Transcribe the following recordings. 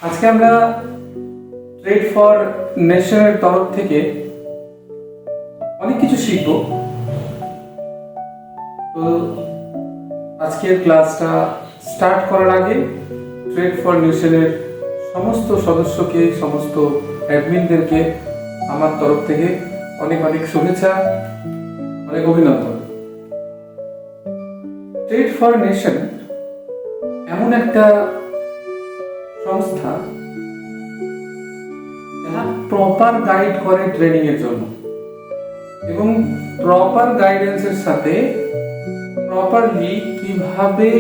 আজকে আমরা trade for নেশনের তরফ থেকে অনেক কিছু শিখব। তো আজকের ক্লাসটা স্টার্ট করার আগে ট্রেড ফর নেশনের সমস্ত সদস্যকে, সমস্ত অ্যাডমিনদেরকে আমার তরফ থেকে অনেক অনেক শুভেচ্ছা, অনেক অভিনন্দন। ট্রেড ফর নেশন এমন একটা সংস্থা যারা প্রপার গাইড করে ট্রেনিং এর জন্য এবং প্রপার গাইডেন্সের সাথে প্রপারলি কিভাবে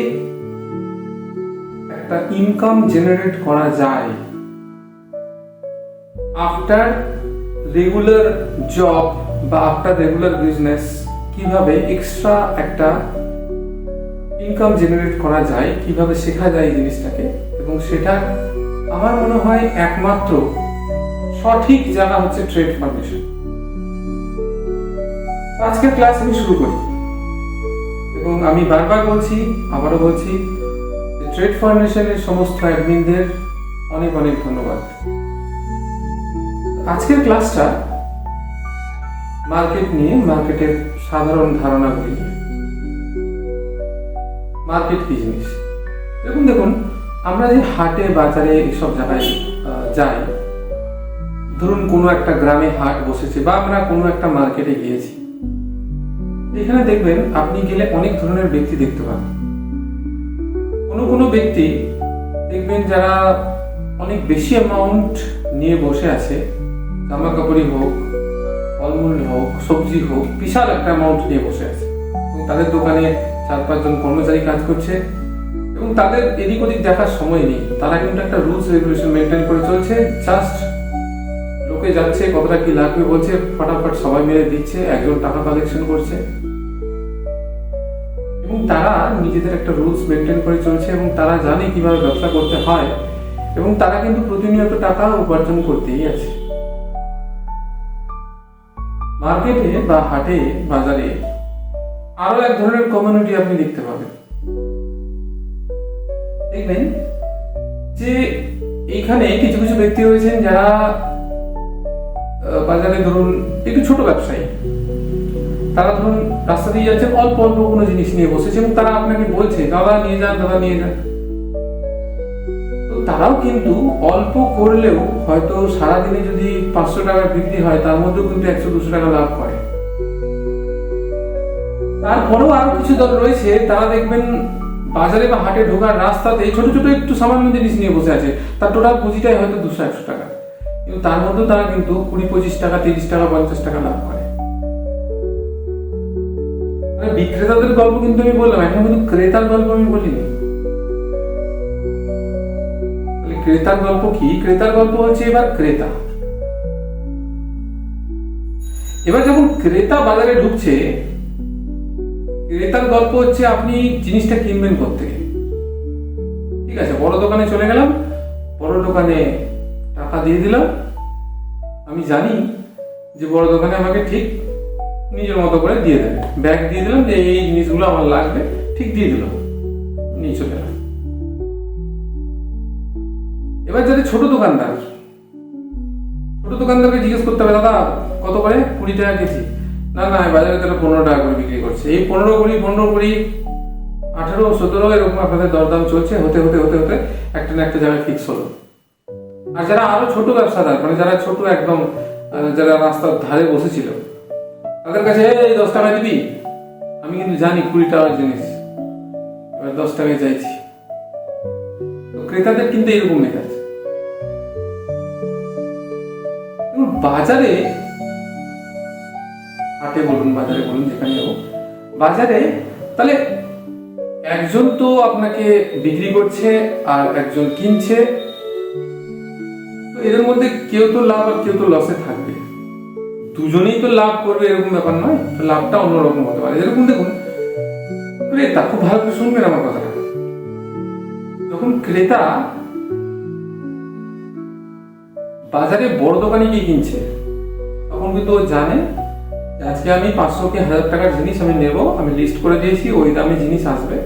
একটা ইনকাম জেনারেট করা যায় আফটার রেগুলার জব বা আফটার রেগুলার বিজনেস, কিভাবে এক্সট্রা একটা ইনকাম জেনারেট করা যায়, কিভাবে শেখা যায় এই জিনিসটাকে। এবং সেটা আমার মনে হয় একমাত্র সঠিক জানা হচ্ছে ট্রেড ফর নেশন। আজকের ক্লাস আমি শুরু করি এবং আমি বারবার বলছি, আবারও বলছি, ট্রেড ফর নেশনের সমস্ত অ্যাডমিনদের অনেক অনেক ধন্যবাদ। আজকের ক্লাসটা মার্কেট নিয়ে, মার্কেটের সাধারণ ধারণাগুলি নিয়ে। মার্কেট কি জিনিস? দেখুন আমরা যে হাটে বাজারে এসব জায়গায় যাই, ধরুন কোনো একটা গ্রামে হাট বসেছে বা আমরা কোনো একটা মার্কেটে গিয়েছি, এখানে দেখবেন আপনি গেলে অনেক ধরনের ব্যক্তি দেখতে পান। কোনো ব্যক্তি দেখবেন যারা অনেক বেশি অ্যামাউন্ট নিয়ে বসে আছে, জামা কাপড়ই হোক, ফলমূল হোক, সবজি হোক, বিশাল একটা অ্যামাউন্ট নিয়ে বসে আছে এবং তাদের দোকানে 4-5 জন কর্মচারী কাজ করছে এবং তাদের এদিক ওদিক দেখার সময় নেই। তারা কিন্তু একটা রুলস রেগুলেশন মেনটেন করে চলছে। জাস্ট লোকে যাচ্ছে, কতটা কি লাগবে বলছে, ফটাফট সবাই মিলে দিচ্ছে, একজন টাকা কালেকশন করছে এবং তারা নিজেদের একটা রুলস মেনটেন করে চলছে এবং তারা জানে কিভাবে ব্যবসা করতে হয় এবং তারা কিন্তু প্রতিনিয়ত টাকা উপার্জন করতেই আছে। মার্কেটে বা হাটে বাজারে আরো এক ধরনের কমিউনিটি আপনি দেখতে পাবেন। দেখবেন যে এইখানে কিছু কিছু ব্যক্তি রয়েছেন যারা বাজারে ধরুন একটু ছোট ব্যবসায়ী, তারা ধরুন রাস্তা দিয়ে যাচ্ছে, অল্প অল্প কোনো জিনিস নিয়ে বসেছে এবং তারা আপনাকে বলছে দাদা নিয়ে যান, দাদা নিয়ে যান। তো তারাও কিন্তু অল্প করলেও হয়তো সারাদিনে যদি 500 টাকা বিক্রি হয়, তার মধ্যেও কিন্তু 100-200 টাকা লাভ করে। তারপরেও আরো কিছু দল রয়েছে, তারা দেখবেন বাজারে বা হাটে ঢোকার রাস্তাতে ছোট ছোট একটু সামান্য জিনিস নিয়ে বসে আছে, তার টোটাল পুঁজিটাই হয়তো 200-100 টাকা, কিন্তু তার মধ্যেও তারা কিন্তু 20-25 টাকা, 30 টাকা, 50 টাকা লাভ করে। বিক্রেতাদের গল্প কিন্তু আমি বললাম, এখন কিন্তু ক্রেতার গল্প আমি বলিনি। ক্রেতার গল্প কি? ক্রেতার গল্প হচ্ছে এবার ক্রেতা। এবার যখন ক্রেতা বাজারে ঢুকছে, ক্রেতার গল্প হচ্ছে আপনি জিনিসটা কিনবেন কোত্থেকে। ঠিক আছে, বড় দোকানে চলে গেলাম, বড় দোকানে টাকা দিয়ে দিলাম। আমি জানি যে বড় দোকানে আমাকে ঠিক নিজের মতো করে দিয়ে দেবে, ব্যাগ দিয়ে দিলাম যে এই জিনিসগুলো আমার লাগবে, ঠিক দিয়ে দিলাম, নিয়ে চলে গেলাম। এবার যাদের ছোট দোকানদারকে জিজ্ঞেস করতে হবে, দাদা কত করে? 20 টাকা কেজি। না বাজারে তারা 15 টাকা করে বিক্রি করছে। এই 15-20, 18-17 এরকম আপনাদের দরদাম চলছে, হতে হতে হতে হতে একটা না একটা জায়গায় ফিক্স হলো। আর যারা আরো ছোট ব্যবসাদার, মানে যারা ছোট একদম, যারা রাস্তার ধারে বসেছিল, তাদের কাছে এই 10 টাকা দিবি, আমি কিন্তু জানি 20 টাকার জিনিস, এবার 10 টাকায় চাইছি। তো ক্রেতাদের কিন্তু এরকম মেজাজ। বাজারে, হাটে বলুন, বাজারে বলুন, যেখানে হোক, বাজারে তাহলে একজন তো আপনাকে বিক্রি করছে আর একজন কিনছে, তো এদের মধ্যে কেউ তো লাভ আর কেউ তো লসে থাকবে। দুজনেই তো লাভ করবে এরকম ব্যাপার নয়, তো লাভটা অন্যরকম হতে পারে। যেরকম দেখুন ক্রেতা, খুব ভালো করে শুনবেন আমার কথাটা, যখন ক্রেতা বাজারে বড় দোকানে গিয়ে কিনছে, তখন কিন্তু ও জানে আজকে আমি 500 কি 1000 টাকার জিনিস আমি নেব, আমি লিস্ট করে দিয়েছি, ওই দামে জিনিস আসবে।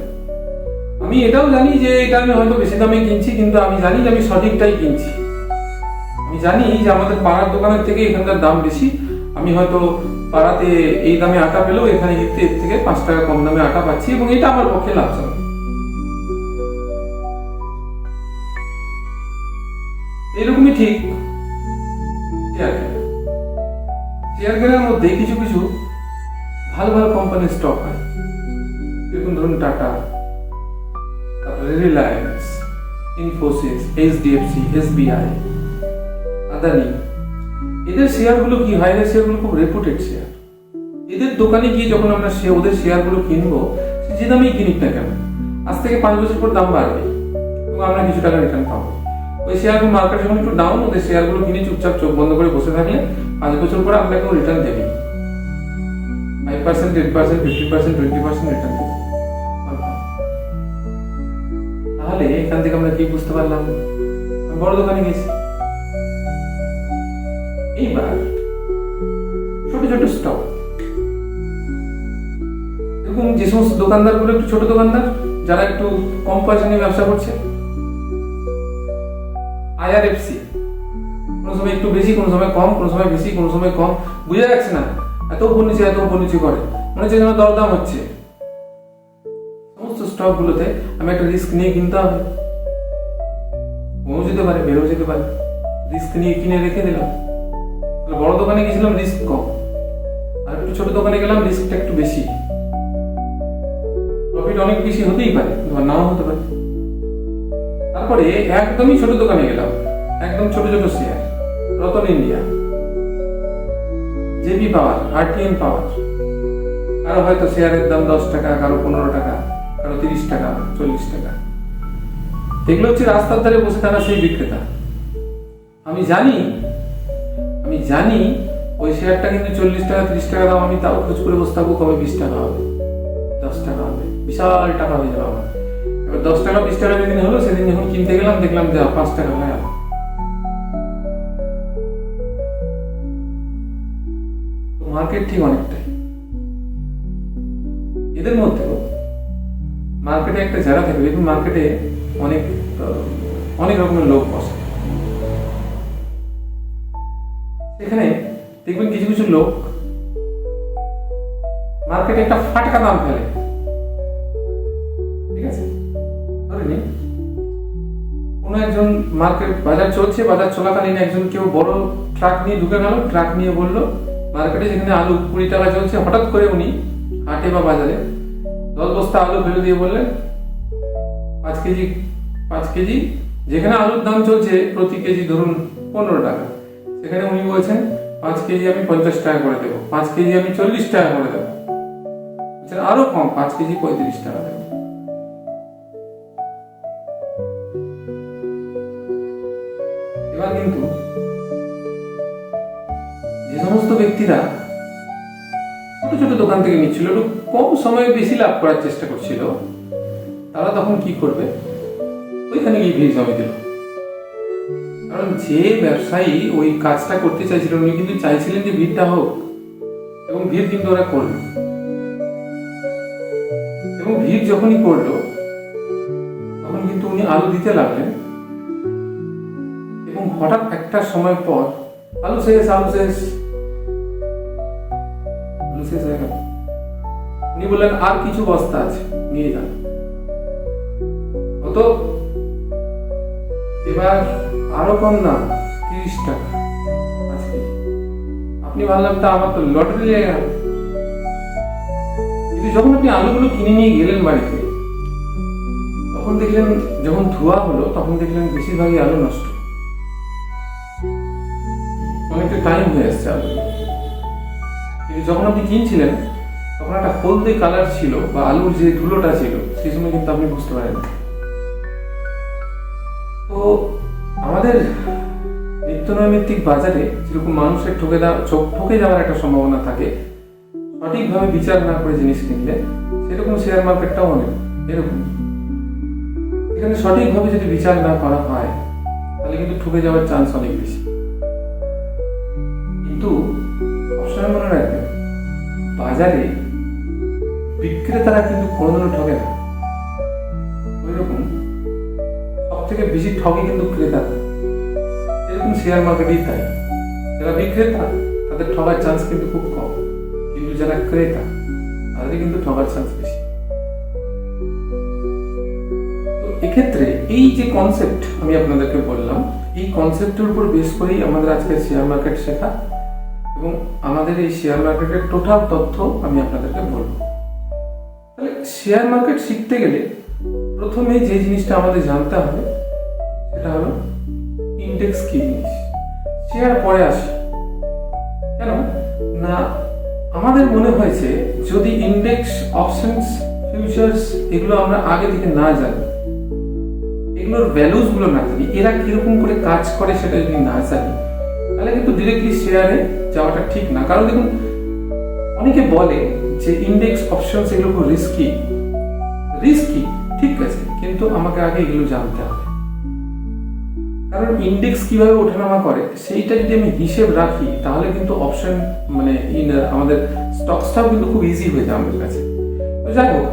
আমি এটাও জানি যে এটা আমি হয়তো বেশি দামে কিনছি, কিন্তু আমি জানি যে আমি সঠিকটাই কিনছি। আমি জানি যে আমাদের পাড়ার দোকানের থেকে এখানকার দাম বেশি। আমি হয়তো পাড়াতে এই দামে আটা পেলেও এখানে কিন্তু এর থেকে 5 টাকা কম দামে আটা পাচ্ছি, এবং এটা আমার পক্ষে লাভজনক। এরকমই ঠিক শেয়ার কেনার মধ্যে কিছু কিছু ভালো ভালো কোম্পানির স্টক হয়। যেরকম ধরুন টাটা, তারপরে রিলায়েন্স, ইনফোসিস, এইচডিএফসি, এসবিআই, আদানি। এদের শেয়ারগুলো কি হয়, এদের শেয়ারগুলো খুব রেপুটেড শেয়ার। এদের দোকানে গিয়ে যখন আমরা ওদের শেয়ারগুলো কিনবো, যে দামেই কিনিক না কেন, আজ থেকে 5 বছর পর দাম বাড়বে এবং আমরা কিছু টাকা রিটার্ন পাবো। ওই শেয়ারগুলো মার্কেট যখন একটু ডাউন, ওদের শেয়ারগুলো কিনে চুপচাপ চোখ বন্ধ করে বসে থাকলে 5 বছর পরে আপনাকে রিটার্ন দেবে 5%, 10%, 50%, 20% রিটার্ন দেবে। তাহলে এখান থেকে আমরা কি বুঝতে পারলাম? বড় দোকানে গেছি। এইবার ছোট ছোট স্টক, এরকম যে সমস্ত দোকানদারগুলো একটু ছোট দোকানদার, যারা একটু কম পয়সা নিয়ে ব্যবসা করছে, আইআরএফসি, কোনো সময় একটু বেশি, কোনো সময় কম, কোনো সময় বেশি, কোনো সময় কম, বুঝে যাচ্ছে না, এত উপর নিচে করে, মনে হচ্ছে যেন দরদাম হচ্ছে। সমস্ত স্টক গুলোতে আমি একটা রিস্ক নিয়ে কিনতে হবে। কমেও যেতে পারে, বেড়েও যেতে পারে, রিস্ক নিয়ে কিনে রেখে দিলাম। বড় দোকানে গেছিলাম, রিস্ক কম, আর একটু ছোট দোকানে গেলাম, রিস্কটা একটু বেশি। প্রফিট অনেক বেশি হতেই পারে, নাও হতে পারে। তারপরে একদমই ছোট দোকানে গেলাম, একদম ছোট ছোট শেয়ার, রতন ইন্ডিয়া, জেবি পাওয়ার, আরটিএন পাওয়ার। কারো হয়তো শেয়ারের দাম 10 টাকা, কারো 15 টাকা, কারো 30 টাকা, 40 টাকা। এগুলো হচ্ছে রাস্তার ধারে বসে থাকা সেই বিক্রেতা। আমি জানি ওই শেয়ারটা কিন্তু 40 টাকা 30 টাকা দাম, আমি তাও খোঁজ করে বসে থাকবো কবে 20 টাকা হবে, 10 টাকা হবে, বিশাল টাকা হয়ে যাবে আমার। এবার 10 টাকা 20 টাকা যেদিন হলো, সেদিন যখন কিনতে গেলাম দেখলাম যে 5 টাকা হয়ে গেল। মার্কেট ঠিক অনেকটাই। এদের মধ্যেও মার্কেটে একটা যারা থাকবে, দেখুন মার্কেটে অনেক রকমের লোক বসে। সেখানে দেখবেন কিছু কিছু লোক মার্কেটে একটা ফাটকা দাম ফেলে। ঠিক আছে, ধরে নিন কোনো একজন বাজার চলছে, বাজার চলাকালীন একজন কেউ বড় ট্রাক নিয়ে ঢুকে গেল, ট্রাক নিয়ে বললো মার্কেটে যেখানে আলু 20 টাকা চলছে, হঠাৎ করে উনি হাটে বা বাজারে 10 বস্তা আলু ফেলে দিয়ে বললেন 5 কেজি, যেখানে আলুর দাম চলছে প্রতি কেজি ধরুন 15 টাকা, সেখানে উনি বলছেন 5 কেজি আমি 50 টাকা করে দেবো, 5 কেজি আমি 40 টাকা করে দেবো, আরো কম 5 কেজি 35 টাকা দেবো। এবার কিন্তু যে সমস্ত ব্যক্তিরা ছোট ছোট দোকান থেকে নিচ্ছিল, একটু কম সময়ে বেশি লাভ করার চেষ্টা করছিল, তারা তখন কি করবে? ওইখানে গিয়ে ভিড় জমে দিল। কারণ যে ব্যবসায়ী ওই কাজটা করতে চাইছিল, উনি কিন্তু চাইছিলেন যে ভিড়টা হোক, এবং ভিড় কিন্তু ওরা করলো। এবং ভিড় যখনই করলো, তখন কিন্তু উনি আলু দিতে লাগলেন, এবং হঠাৎ একটা সময় পর আলু শেষ হয়ে গেল। উনি বললেন আর কিছু বস্তা আছে, নিয়ে যান। তো এবার আরো কম দাম, 30 টাকা। আপনি ভাবলাম তা আমার তো লটারি লেগে গেল। কিন্তু যখন আপনি আলুগুলো কিনে নিয়ে গেলেন বাড়িতে, তখন দেখলেন যখন ধোয়া হলো, তখন দেখলেন বেশিরভাগই আলু নষ্ট, অনেকটা টাইম হয়ে আসছে আলু। কিন্তু যখন আপনি কিনছিলেন, তখন একটা হলদে কালার ছিল, বা আলুর যে ধুলোটা ছিল, সেই সময় কিন্তু আপনি বুঝতে পারেন। তো আমাদের নিত্য নৈমিত্তিক বাজারে যেরকম মানুষের ঠকে যাওয়ার একটা সম্ভাবনা থাকে সঠিকভাবে বিচার না করে জিনিস কিনলে, সেরকম শেয়ার মার্কেটটাও অনেক এরকম। এখানে সঠিকভাবে যদি বিচার না করা হয়, তাহলে কিন্তু ঠকে যাওয়ার চান্স অনেক বেশি। কিন্তু সবসময় মনে রাখবেন, বাজারে বিক্রেতারা কিন্তু কোনোদিনও ঠকে না। থেকে বেশি ঠকে কিন্তু ক্রেতা। এরকম শেয়ার মার্কেটেই তাই, যারা বিক্রেতা তাদের ঠকার চান্স কিন্তু খুব কম, কিন্তু যারা ক্রেতা তাদের কিন্তু ঠকার চান্স বেশি। তো এক্ষেত্রে এই যে কনসেপ্ট আমি আপনাদেরকে বললাম, এই কনসেপ্টের উপর বেস করেই আমাদের আজকে শেয়ার মার্কেট শেখা, এবং আমাদের এই শেয়ার মার্কেটের টোটাল তথ্য আমি আপনাদেরকে বলবো। তাহলে শেয়ার মার্কেট শিখতে গেলে প্রথমে যে জিনিসটা আমাদের জানতে হবে সেটা হলো ইন্ডেক্স কি জিনিস। শেয়ার পরে আসে কেন না, আমাদের মনে হয়েছে যদি ইন্ডেক্স, অপশনস, ফিউচার্স এগুলো আমরা আগে থেকে না জানি, এগুলোর ভ্যালুস গুলো না জানি, এরা কিরকম করে কাজ করে সেটা যদি না জানি, তাহলে কিন্তু ডিরেক্টলি শেয়ারে যাওয়াটা ঠিক না। কারণ দেখুন, অনেকে বলে যে ইন্ডেক্স, অপশনস এগুলো খুব রিস্কি। ঠিক আছে, কিন্তু আমাকে আগে এগুলো জানতে হবে। কারণ ইন্ডেক্স কিভাবে ওঠানামা করে সেইটা যদি আমি হিসেব রাখি, তাহলে কিন্তু অপশন মানে আমাদের স্টকসটাও কিন্তু খুব ইজি হয়ে যায় আমাদের কাছে। তো যাই হোক,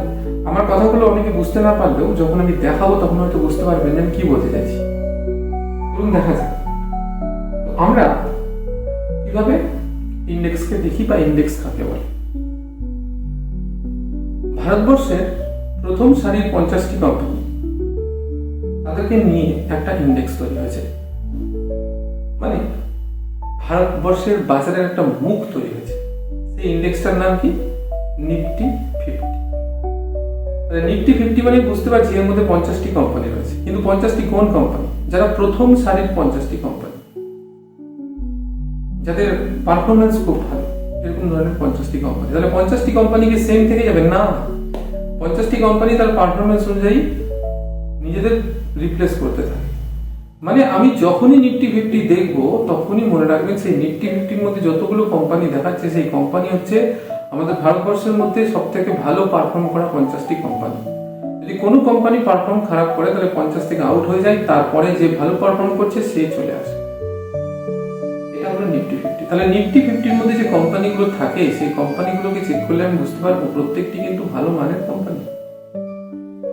আমার কথাগুলো অনেকে বুঝতে না পারলেও যখন আমি দেখাবো তখন হয়তো বুঝতে পারবেন আমি কি বলতে চাইছি। চলুন দেখা যাক আমরা কিভাবে ইন্ডেক্সকে দেখি বা ইন্ডেক্স কাকে বলে। ভারতবর্ষের প্রথম সারির 50টি কোম্পানি, তাদেরকে নিয়ে একটা ইন্ডেক্স তৈরি হয়েছে। মানে ভারতবর্ষের বাজারের একটা মুখ তৈরি হয়েছে। সেই ইন্ডেক্সটার নাম কি? নিফটি 50। নিফটি 50 মানে বুঝতে পারছি এর মধ্যে 50টি কোম্পানি রয়েছে, কিন্তু 50টি কোন কোম্পানি? যারা প্রথম সারির 50টি কোম্পানি, যাদের পারফরমেন্স খুব ভালো, এরকম ধরনের 50টি কোম্পানি। তাহলে 50টি কোম্পানি কি সেম থেকে যাবে? না, 50টি কোম্পানি তার পারফরমেন্স অনুযায়ী নিজেদের রিপ্লেস করতে থাকে। মানে আমি যখনই নিফটি 50 দেখবো তখনই মনে রাখবেন সেই নিফটি 50-র মধ্যে যতগুলো কোম্পানি দেখাচ্ছে সেই কোম্পানি হচ্ছে আমাদের ভারতবর্ষের মধ্যে সব থেকে ভালো পারফর্ম করা 50টি কোম্পানি। যদি কোনো কোম্পানি পারফর্ম খারাপ করে তাহলে 50 থেকে আউট হয়ে যায়, তারপরে যে ভালো পারফর্ম করছে সে চলে আসে। এটা হলো নিফটি 50। তাহলে নিফটি 50-র মধ্যে যে কোম্পানিগুলো থাকে সেই কোম্পানিগুলোকে চেক করলে আমি বুঝতে পারবো প্রত্যেকটি কিন্তু ভালো মানের কোম্পানি।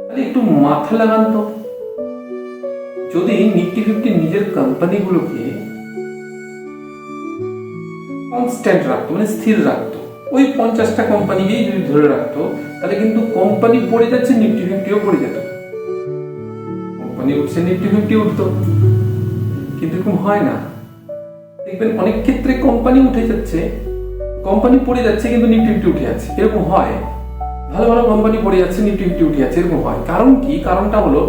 তাহলে একটু মাথা লাগান তো, যদি নিফটি 50 নিজের কোম্পানিগুলোকে কনস্ট্যান্ট রাখতো, মানে স্থির রাখতো, ওই 50টা কোম্পানিকেই যদি ধরে রাখতো, তাহলে কিন্তু কোম্পানি পড়ে যাচ্ছে, নিফটি 50ও পড়ে যেত। কোম্পানি উঠছে, নিফটি 50 উঠতো, কিন্তু এরকম হয় না। দেখবেন অনেক ক্ষেত্রে কোম্পানি উঠে যাচ্ছে, কোম্পানি পড়ে যাচ্ছে, কিন্তু নিফটি 50 উঠে যাচ্ছে, এরকম হয়। ভালো ভালো কোম্পানি পড়ে যাচ্ছে, নিফটি 50 উঠে যাচ্ছে, এরকম হয়। কারণ কি? কারণটা হলো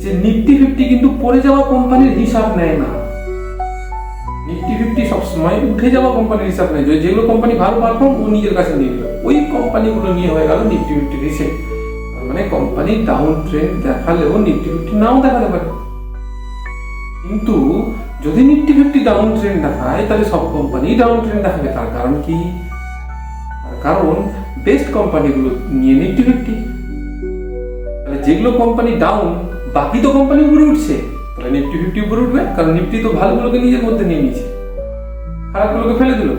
যে নিফটি 50 কিন্তু পড়ে যাওয়া কোম্পানির হিসাব নেয় না। নিফটি 50 সবসময় উঠে যাওয়া কোম্পানির হিসাব নেয়। যেগুলো কোম্পানি ভালো পারফর্ম ও নিজের কাছে নিয়ে নিল, ওই কোম্পানিগুলো নিয়ে হয়ে গেল নিফটি 50 হিসেব। মানে কোম্পানি ডাউন ট্রেন্ড দেখালেও নিফটি 50 নাও দেখাতে পারে। কিন্তু যদি নিফটি 50 ডাউন ট্রেন্ড দেখায় তাহলে সব কোম্পানি ডাউন ট্রেন্ড দেখাবে। তার কারণ কি? কারণ বেস্ট কোম্পানিগুলো নিয়ে নিফটি 50। তাহলে যেগুলো কোম্পানি ডাউন, বাকি তো কোম্পানি উপরে উঠছে, তাহলে নিফটি 50 উপরে উঠবে। কারণ নিফটি তো ভালোগুলোকে নিজের মধ্যে নিয়ে নিয়েছে, খারাপগুলোকে ফেলে দিল।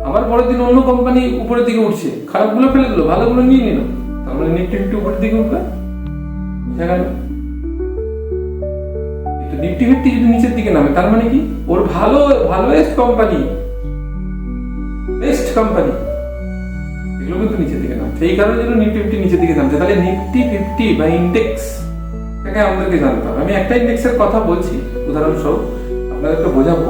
আবার পরের দিন অন্য কোম্পানি উপরের দিকে উঠছে, খারাপগুলো ফেলে দিল, ভালোগুলো নিয়ে নিল, তার মানে নিফটি 50 উপরের দিকে উঠবে। বুঝা গেল? কিন্তু নিফটি 50 যদি নিচের দিকে নামে তার মানে কি? ওর ভালোয়েস্ট কোম্পানি, বেস্ট কোম্পানি এগুলো কিন্তু নিচের দিকে নামছে। এই কারণে যেন নিফটি 50 নিচের দিকে নামছে। তাহলে নিফটি 50 বা ইন্ডেক্স এটাকে আমাদেরকে জানতে হবে। আমি একটা ইন্ডেক্সের কথা বলছি উদাহরণস্বরূপ, আপনাদেরকে বোঝাবো,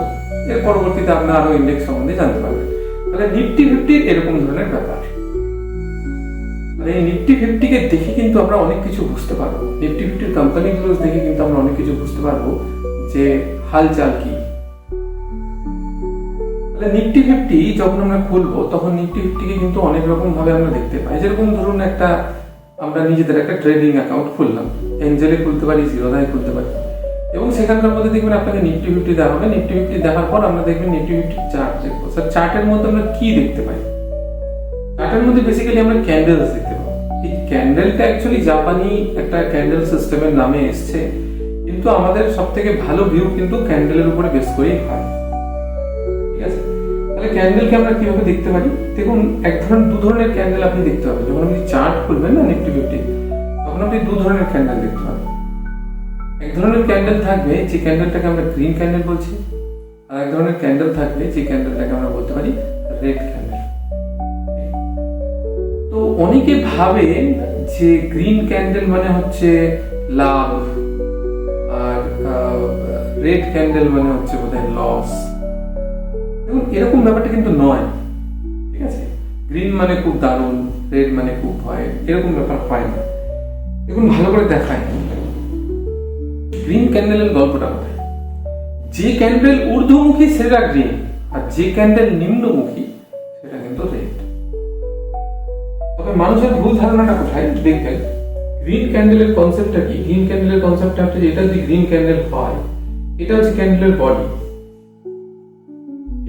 এর পরবর্তীতে আপনারা আরো ইন্ডেক্স সম্বন্ধে জানতে পারবেন। তাহলে নিফটি 50 এরকম ধরনের ব্যাপার। মানে এই নিফটি 50 কে দেখে কিন্তু আমরা অনেক কিছু বুঝতে পারবো। নিফটি 50 কোম্পানিগুলো দেখে কিন্তু আমরা অনেক কিছু বুঝতে পারবো যে হালচাল কি। তাহলে নিফটি 50 যখন আমরা খুলবো তখন নিফটি 50 কে কিন্তু অনেক রকম ভাবে আমরা দেখতে পাই। যেরকম ধরুন আমরা নিজেদের একটা ট্রেডিং অ্যাকাউন্ট খুললাম, এঞ্জেলে খুলতে পারি, জিরোদায় খুলতে পারি, এবং সেখানকার মধ্যে দেখবেন আপনাকে নিফটি 50 দেওয়া হবে। নিফটি 50 দেখার পর আমরা দেখবেন নিফটি 50 চার্ট দেখবো। স্যার চার্টের মধ্যে আমরা কি দেখতে পাই? চার্টের মধ্যে বেসিক্যালি আমরা ক্যান্ডেলস দেখতে পাবো। এই ক্যান্ডেলটা অ্যাকচুয়ালি জাপানি একটা ক্যান্ডেল সিস্টেমের নামে এসছে, কিন্তু আমাদের সব থেকে ভালো ভিউ কিন্তু ক্যান্ডেলের উপরে বেস করেই হয়। ঠিক আছে? তাহলে ক্যান্ডেলকে আমরা কিভাবে দেখতে পারি? দেখুন, দু ধরনের ক্যান্ডেল আপনি দেখতে পাবেন। যখন আপনি চার্ট খুলবেন না নিফটি 50, তখন আপনি দু ধরনের ক্যান্ডেল দেখতে পাবেন। এক ধরনের ক্যান্ডেল থাকবে যে ক্যান্ডেলটাকে আমরা গ্রিন ক্যান্ডেল বলছি, আর এক ধরনের ক্যান্ডেল থাকবে যে ক্যান্ডেলটাকে আমরা বলতে পারি রেড ক্যান্ডেল। তো অনেকে ভাবে যে গ্রিন ক্যান্ডেল মানে হচ্ছে লাভ, আর রেড ক্যান্ডেল মানে হচ্ছে বোধহয় লস। এবং এরকম ব্যাপারটা কিন্তু নয়, ঠিক আছে? গ্রিন মানে খুব দারুণ, রেড মানে খুব ভয়, এরকম ব্যাপার হয় না। দেখুন ভালো করে দেখায় গ্রিন ক্যান্ডেলের গল্পটা কোথায়। যে ক্যান্ডেল ঊর্ধ্বমুখী সেটা গ্রিন, আর যে ক্যান্ডেল নিম্নমুখী সেটা কিন্তু রেড। তবে মানুষের ভুল ধারণাটা কোথায় দেখবেন, গ্রিন ক্যান্ডেলের কনসেপ্টটা কি? গ্রিন ক্যান্ডেলের কনসেপ্টটা হচ্ছে এটা যদি গ্রিন ক্যান্ডেল হয়, এটা হচ্ছে ক্যান্ডেলের বডি,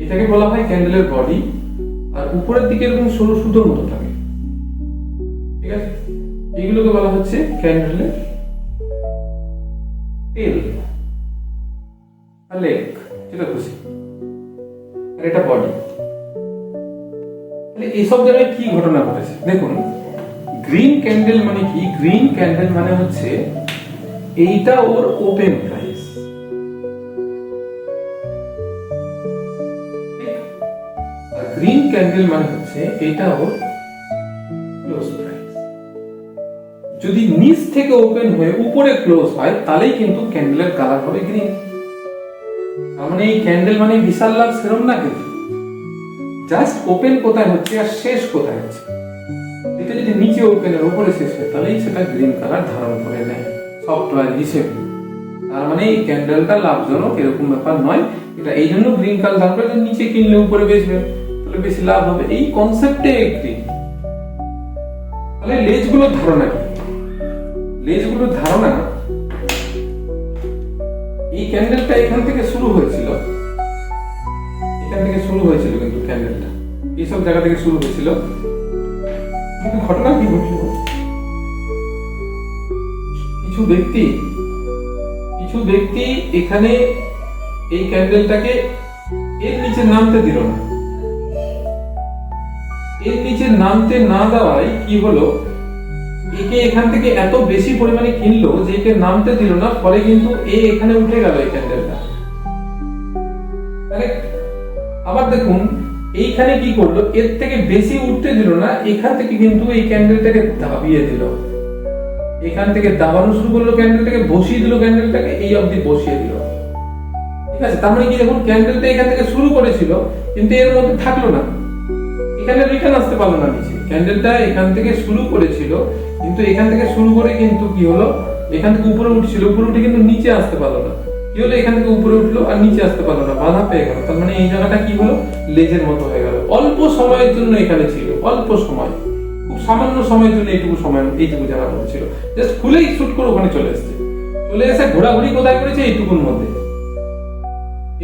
এটাকে বলা হয় ক্যান্ডেলের বডি। আর উপরের দিকে এরকম সরু সুতোর মতো থাকে, ঠিক আছে? এগুলোকে বলা হচ্ছে ক্যান্ডেলের টেল বা লেগ, যেটা খুশি। আর এটা বডি। তাহলে এইসব জায়গায় কি ঘটনা ঘটেছে দেখুন। গ্রিন ক্যান্ডেল মানে কি? গ্রিন ক্যান্ডেল মানে হচ্ছে এইটা ওর ওপেন প্রাইস, আর গ্রিন ক্যান্ডেল মানে হচ্ছে এইটা ওর ক্লোজ প্রাইস। যদি নিচ থেকে ওপেন হয়ে উপরে ক্লোজ হয় তাহলেই কিন্তু ক্যান্ডেলের কালার হবে গ্রিন। তার মানে এই ক্যান্ডেল মানে বিশাল লাভ সেরম না, কিন্তু জাস্ট ওপেন কোথায় হচ্ছে আর শেষ কোথায় হচ্ছে, এটা যদি নিচে ওপেন আর উপরে শেষ হয় তাহলেই সেটা গ্রিন কালার ধারণ করে নেয় সফটওয়্যার হিসেবে। তার মানে এই ক্যান্ডেলটা লাভজনক এরকম ব্যাপার নয়। এটা এই জন্য গ্রিন কালার ধারণ করে, নিচে কিনলে উপরে বেচবে তাহলে বেশি লাভ হবে, এই কনসেপ্টে গ্রিন। তাহলে লেজগুলোর ধারণা কি? লেজগুলোর ধারণা, এই ক্যান্ডেলটা এখান থেকে শুরু হয়েছিল, এখান থেকে শুরু হয়েছিল, কিন্তু ক্যান্ডেলটা এইসব জায়গা থেকে শুরু হয়েছিল। কিন্তু ঘটনা কি ঘটল, কিছু ব্যক্তি এখানে এই ক্যান্ডেলটাকে এর নিচে নামতে দিল না। এর নিচে নামতে না দেওয়ায় কি হলো, একে এখান থেকে এত বেশি পরিমাণে কিনলো যে একে নামতে দিল না, ফলে কিন্তু এখানে উঠে গেল এই ক্যান্ডেলটা। আবার দেখুন এইখানে কি করলো, এর থেকে বেশি উঠতে দিল না, এখান থেকে কিন্তু এই ক্যান্ডেলটাকে দাবিয়ে দিল, এখান থেকে দাবানো শুরু করলো ক্যান্ডেলটাকে, বসিয়ে দিল ক্যান্ডেলটাকে, এই অবধি বসিয়ে দিল, ঠিক আছে? তার মানে কি, দেখুন ক্যান্ডেলটা এখান থেকে শুরু করেছিল কিন্তু এর মধ্যে থাকলো না, এখানে রিটার্ন আসতে পারলো না নিচে। ক্যান্ডেলটা এখান থেকে শুরু করেছিল কিন্তু এখান থেকে শুরু করে কিন্তু কি হলো, এখান থেকে উপরে উঠছিল, উপরে উঠে কিন্তু নিচে আসতে পারলো না। কি হলো, এখান থেকে উপরে উঠলো আর নিচে আসতে পারলো না, বাধা পেয়ে গেল। তার মানে এই জায়গাটা কি হলো, লেজের মতো হয়ে গেল। অল্প সময়ের জন্য এখানে ছিল, অল্প সময়, খুব সামান্য সময়ের জন্য এইটুকু সময়, এইটুকু জায়গার মধ্যে ছিল, জাস্ট খুলেই শুট করে ওখানে চলে এসেছে। চলে এসে ঘোরাঘুরি কোথায় করেছে, এইটুকুর মধ্যে,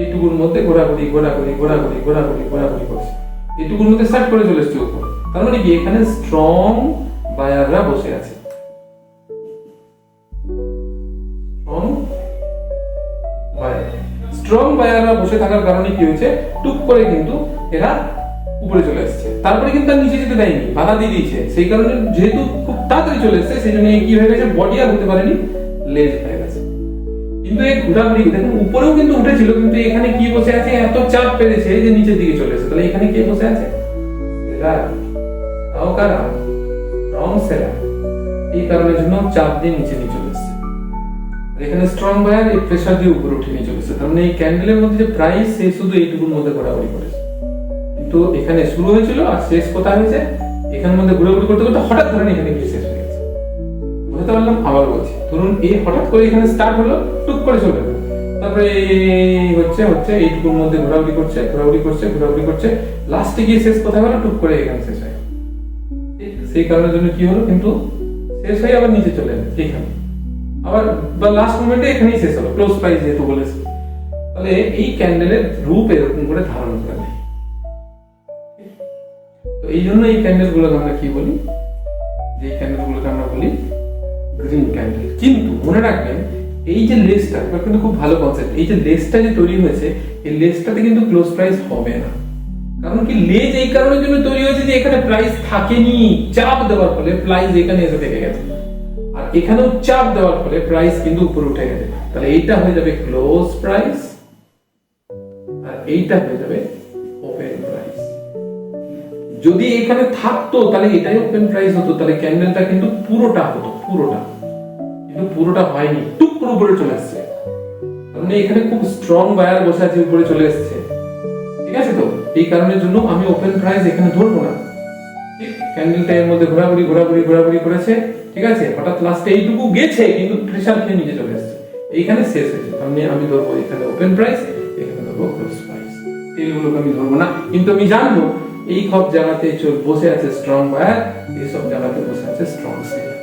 এইটুকুর মধ্যে ঘোরাঘুরি করছে, এইটুকুর মধ্যে স্টার্ট করে চলে এসেছে উপরে। তার মানে কি, এখানে স্ট্রং বায়াররা বসে আছে। স্ট্রং বায়াররা বসে থাকার কারণে কি হয়েছে, টুক করে কিন্তু এরা উপরে চলে এসেছে। তারপরে কিন্তু আর নিচে যেতে দেয়নি, বাধা দিয়ে দিয়েছে। সেই কারণে যেহেতু খুব তাড়াতাড়ি চলে এসেছে, সেই জন্য কি হয়ে গেছে, বডি আর হতে পারেনি, লেজ হয়ে গেছে। কিন্তু এই ঘোরাঘুরি দেখুন, উপরেও কিন্তু উঠেছিল, কিন্তু এখানে কি বসে আছে, এত চাপ পেয়েছে যে নিচের দিকে চলে এসেছে। তাহলে এখানে কে বসে আছে, এই কারণের জন্য চাপ দিয়ে নিচে নিয়ে চলে এসেছে। এখানে স্ট্রং বায়ার এই প্রেসার দিয়ে উপরে উঠে নিয়ে চলে এসেছে। তার মানে এই ক্যান্ডেলের মধ্যে যে প্রাইস, সে শুধু এইটুকুর মধ্যে ঘোরাঘুরি করেছে, কিন্তু এখানে শুরু হয়েছিল আর শেষ কোথায় হয়েছে, এখানের মধ্যে ঘোরাঘুরি করতে করতে হঠাৎ ধরেন এখানে গিয়ে শেষ হয়ে গেছে। বুঝতে পারলাম? আবার বলছি, ধরুন এই হঠাৎ করে এখানে স্টার্ট হলো, টুক করে চলে গেল, তারপরে হচ্ছে এইটুকুর মধ্যে ঘোরাঘুরি করছে, লাস্টে গিয়ে শেষ কোথায় হলো, টুক করে এখানে শেষ হয়। সেই কারণের জন্য কি হলো, কিন্তু শেষ হয়ে আবার নিচে চলে এলো এখানে, আবার বা লাস্ট মোমেন্টে এখানেই শেষ হলো, ক্লোজ প্রাইস যেহেতু বলেছে। তাহলে এই ক্যান্ডেলের রূপ এরকম করে ধারণ করে নেয়। তো এই জন্য এই ক্যান্ডেলগুলোকে আমরা কি বলি, যে এই ক্যান্ডেলগুলোকে আমরা বলি গ্রিন ক্যান্ডেল। কিন্তু মনে রাখবেন, এই যে লেসটা, এটা কিন্তু খুব ভালো কনসেপ্ট। এই যে লেসটা যে তৈরি হয়েছে, এই লেসটাতে কিন্তু ক্লোজ প্রাইস হবে না। কারণ কি, লেজ এই কারণের জন্য তৈরি হয়েছে যে এখানে প্রাইস থাকেনি, চাপ দেওয়ার ফলে প্রাইস এখানে এসে থেকে গেছে। আর এখানেও চাপ দেওয়ার ফলে প্রাইস কিন্তু উপরে উঠে গেছে, তাহলে এইটা হয়ে যাবে ক্লোজ প্রাইস আর এইটা হয়ে যাবে ওপেন প্রাইস। যদি এখানে থাকতো তাহলে এটাই ওপেন প্রাইস হতো, তাহলে ক্যান্ডেলটা কিন্তু পুরোটা হতো, পুরোটা, কিন্তু পুরোটা হয়নি, টুক করে উপরে চলে আসছে। মানে এখানে খুব স্ট্রং বায়ার বসে আছে, উপরে চলে এসেছে, ঠিক আছে? তো এই কারণের জন্য আমি ওপেন প্রাইস এখানে ধরবো না, ঠিক? ক্যান্ডেলটা এর মধ্যে ঘোরাঘুরি করেছে, ঠিক আছে? হঠাৎ লাস্টে এইটুকু গেছে কিন্তু প্রেসার খেয়ে নিচে চলে এসেছে, এইখানে শেষ হয়েছে। তার মানে আমি ধরবো এখানে ওপেন প্রাইস, এখানে ধরবো ক্লোজ প্রাইস। এইগুলোকে আমি ধরবো না, কিন্তু আমি জানবো এই সব জায়গাতে বসে আছে স্ট্রং বায়ার, এই সব জায়গাতে বসে আছে স্ট্রং সেলার।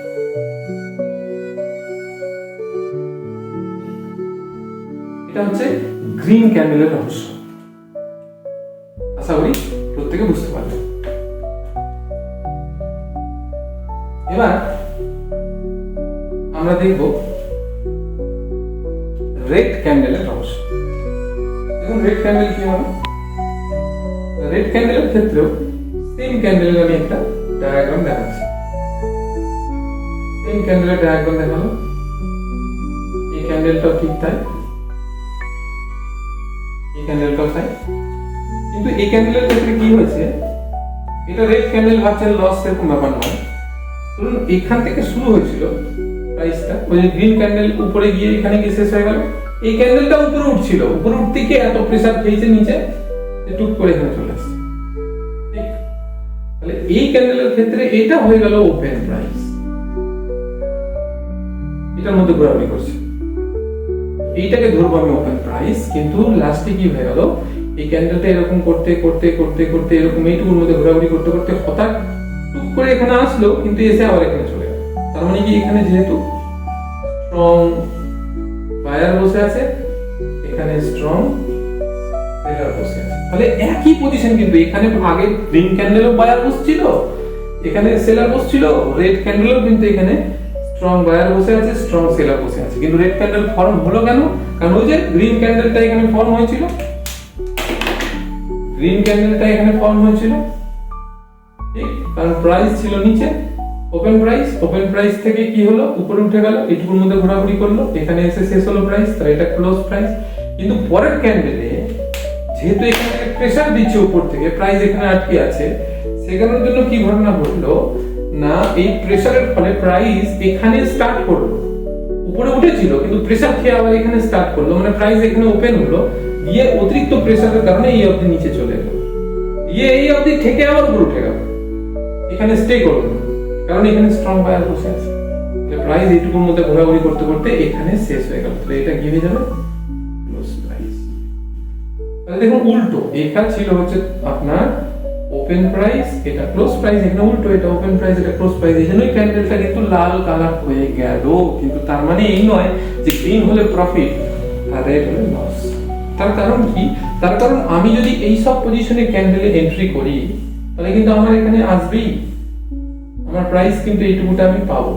এটা হচ্ছে গ্রিন ক্যান্ডেলের রহস্য। আশা করি প্রত্যেকে বুঝতে পারবে। এবার আমরা দেখব রেড ক্যান্ডেলের রহস্য। দেখুন রেড ক্যান্ডেল কি হবে। রেড ক্যান্ডেলের ক্ষেত্রেও সেম ক্যান্ডেলের আমি একটা ডায়াগ্রাম দেখাচ্ছি। সেম ক্যান্ডেলের ডায়াগ্রাম দেখালো, এই ক্যান্ডেলটাও ঠিক তাই, এই ক্যান্ডেলটাও তাই। কিন্তু এই ক্যান্ডেলের ক্ষেত্রে কি হয়েছে, এটা রেড ক্যান্ডেল ভাবছেন লস এরকম ব্যাপার নয়। ধরুন এখান থেকে শুরু হয়েছিল প্রাইসটা, ওই যে গ্রিন ক্যান্ডেল উপরে গিয়ে এখানে গিয়ে শেষ হয়ে গেল। এই ক্যান্ডেলটা উপরে উঠছিল, উপরে উঠতে গিয়ে এত প্রেসার খেয়েছে নিচে, টুক করে এখানে চলে আসছে, ঠিক? তাহলে এই ক্যান্ডেলের ক্ষেত্রে এটা হয়ে গেল ওপেন প্রাইস, এটার মধ্যে ঘোরাঘুরি করছে, এইটাকে ধরবো আমি ওপেন প্রাইস। কিন্তু লাস্টে কি হয়ে গেল, এই ক্যান্ডেলটা এরকম করতে করতে করতে করতে এরকম এইটুকুর মধ্যে ঘোরাঘুরি করতে করতে হঠাৎ টুক করে এখানে আসলো, কিন্তু এসে আবার এখানে চলে গেল। তার মানে কি এখানে যেহেতু স্ট্রং বায়ার বসে আছে, এখানে স্ট্রং সেলার বসে আছে, তাহলে একই পজিশন। কিন্তু এখানে আগে গ্রিন ক্যান্ডেলও বায়ার বসছিল, এখানে সেলার বসছিল, রেড ক্যান্ডেলও কিন্তু এখানে স্ট্রং বায়ার বসে আছে, স্ট্রং সেলার বসে আছে। কিন্তু রেড ক্যান্ডেল ফর্ম হলো কেন? কারণ ওই যে গ্রিন ক্যান্ডেলটা এখানে ফর্ম হয়েছিল, গ্রিন ক্যান্ডেলটা এখানে ফর্ম হয়েছিল, ঠিক? কারণ প্রাইস ছিল নিচে, ওপেন প্রাইস, ওপেন প্রাইস থেকে কি হলো, উপরে উঠে গেল, এইটুকুর মধ্যে ঘোরাঘুরি করলো, এখানে এসে শেষ হলো প্রাইস, তাই এটা ক্লোজ প্রাইস। কিন্তু পরের ক্যান্ডেলে যেহেতু এখানে প্রেসার দিচ্ছে উপর থেকে, প্রাইস এখানে আটকে আছে, সেখানের জন্য কি ঘটনা ঘটলো না, এই প্রেসারের ফলে প্রাইস এখানে স্টার্ট করলো, উপরে উঠেছিল কিন্তু প্রেসার খেয়ে আবার এখানে স্টার্ট করলো, মানে প্রাইস এখানে ওপেন হলো, গিয়ে অতিরিক্ত প্রেসারের কারণে এই অবধি নিচে চলে গেল, গিয়ে এই অবধি থেকে আবার উপরে উঠে গেল, এখানে স্টে করলো, কারণ এখানে স্ট্রং বায়ার বসে আছে। প্রাইস এইটুকুর মধ্যে ঘোরাঘুরি করতে করতে এখানে শেষ হয়ে গেল, তাহলে এটা গিয়ে যাবে ক্লোজ প্রাইস। তাহলে দেখুন উল্টো, এটা ছিল হচ্ছে আপনার ওপেন প্রাইস, এটা ক্লোজ প্রাইস, এখানে উল্টো, এটা ওপেন প্রাইস, এটা ক্লোজ প্রাইস। এই জন্যই ক্যান্ডেলটা কিন্তু লাল কালার হয়ে গেল। কিন্তু তার মানে এই নয় যে গ্রিন হলে প্রফিট আর রেড হলে লস। তার কারণ কি? তার কারণ আমি যদি এই সব পজিশনে ক্যান্ডেলে এন্ট্রি করি, তাহলে কিন্তু আমার এখানে আসবেই, আমার প্রাইস কিন্তু এইটুকুটা আমি পাবো।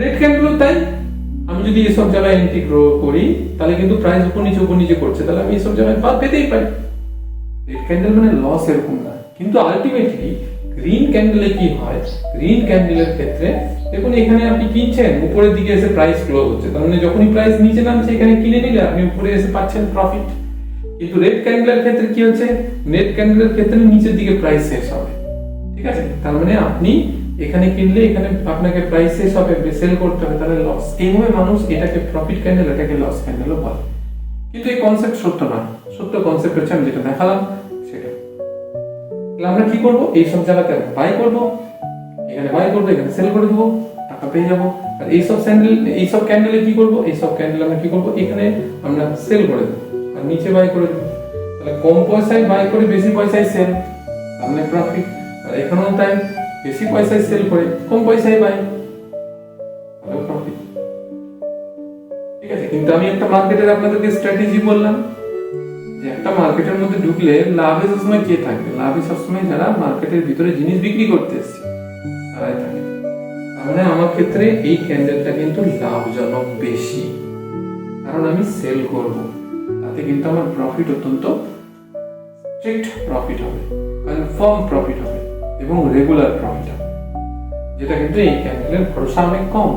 রেড ক্যান্ডেলও তাই, আমি যদি এসব জায়গায় এন্ট্রি করি তাহলে কিন্তু প্রাইস উপর নিচে করছে, তাহলে আমি এসব জায়গায় পেতেই পারি। রেড ক্যান্ডেল মানে লস এরকম না। কিন্তু আলটিমেটলি গ্রিন ক্যান্ডেলে কি হয়, গ্রিন ক্যান্ডেলের ক্ষেত্রে দেখুন এখানে আপনি কিনছেন, উপরের দিকে এসে প্রাইস ক্লোজ হচ্ছে, তার মানে যখনই প্রাইস নিচে নামছে এখানে কিনে নিলে আপনি উপরে এসে পাচ্ছেন প্রফিট। কিন্তু রেড ক্যান্ডেলের ক্ষেত্রে কি হচ্ছে, রেড ক্যান্ডেলের ক্ষেত্রে নিচের দিকে প্রাইস শেষ হবে, ঠিক আছে? তার মানে আপনি এখানে কিনলে এখানে আপনাকে প্রাইস শেষ হবে, সেল করতে হবে, তাহলে লস। এইভাবে মানুষ এটাকে প্রফিট ক্যান্ডেল, এটাকে লস ক্যান্ডেলও বলে। কিন্তু এই কনসেপ্ট সত্য না, সত্য কনসেপ্ট হচ্ছে আমি যেটা দেখালাম সেটা। তাহলে আমরা কি করব, এই সব জায়গাতে বাই করব, এখানে বাই করব, এখানে সেল করে দেবো, টাকা পেয়ে যাব। আর এই সব ক্যান্ডেলে কি করব, এই সব ক্যান্ডেল আমরা কি করব, এখানে আমরা সেল করে দেবো আর নিচে বাই করে দেবো। তাহলে কম পয়সায় বাই করে বেশি পয়সায় সেল, তার মানে প্রফিট। আর এখানেও তাই, বেশি পয়সায় সেল করে কম পয়সায় বাই, তাহলে প্রফিট, ঠিক আছে? কিন্তু আমি একটা মার্কেটের আপনাদেরকে স্ট্র্যাটেজি বললাম যে একটা মার্কেটের মধ্যে ঢুকলে লাভে সবসময় কে থাকবে, লাভে সবসময় যারা মার্কেটের ভিতরে জিনিস বিক্রি করতে এসছে তারাই থাকে। তার মানে আমার ক্ষেত্রে এই ক্যান্ডেলটা কিন্তু লাভজনক বেশি, কারণ আমি সেল করব, তাতে কিন্তু আমার প্রফিট অত্যন্ত স্ট্রিক্ট প্রফিট হবে, কনফার্ম প্রফিট হবে এবং রেগুলার প্রফিট হবে, যেটা কিন্তু এই ক্যান্ডেলের ভরসা অনেক কম।